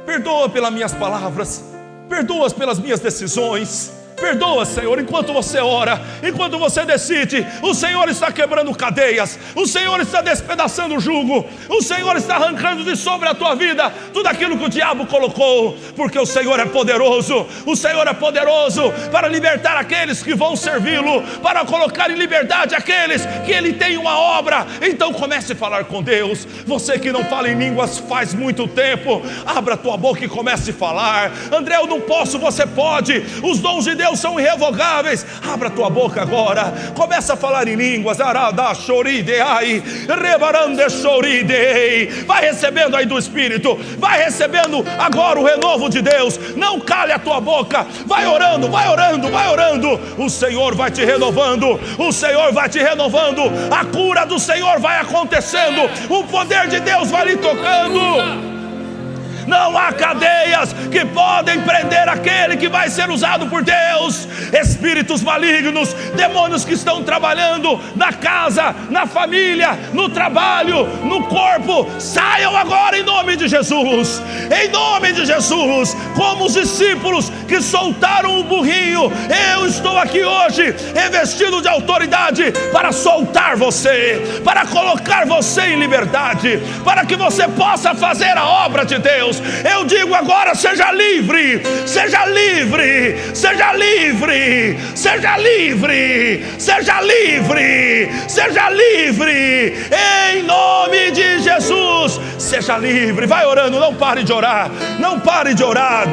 Speaker 1: perdoa pelas minhas palavras, perdoa pelas minhas decisões, perdoa, Senhor. Enquanto você ora, enquanto você decide, o Senhor está quebrando cadeias, o Senhor está despedaçando o jugo, o Senhor está arrancando de sobre a tua vida tudo aquilo que o diabo colocou, porque o Senhor é poderoso. O Senhor é poderoso para libertar aqueles que vão servi-lo, para colocar em liberdade aqueles que Ele tem uma obra. Então comece a falar com Deus. Você que não fala em línguas faz muito tempo, abra a tua boca e comece a falar. André, eu não posso, você pode. Os dons de Deus são irrevogáveis. Abra a tua boca agora, começa a falar em línguas. Vai recebendo aí do Espírito, vai recebendo agora o renovo de Deus. Não cale a tua boca, vai orando, vai orando, vai orando. O Senhor vai te renovando, o Senhor vai te renovando, a cura do Senhor vai acontecendo, o poder de Deus vai lhe tocando. Não há cadeias que podem prender aquele que vai ser usado por Deus. Espíritos malignos, demônios que estão trabalhando na casa, na família, no trabalho, no corpo, saiam agora em nome de Jesus. Em nome de Jesus, como os discípulos que soltaram o burrinho, eu estou aqui hoje revestido de autoridade para soltar você, para colocar você em liberdade, para que você possa fazer a obra de Deus. Eu digo agora: seja livre, seja livre, seja livre, seja livre, seja livre, seja livre, em nome de Jesus. Seja livre, vai orando, não pare de orar, não pare de orar.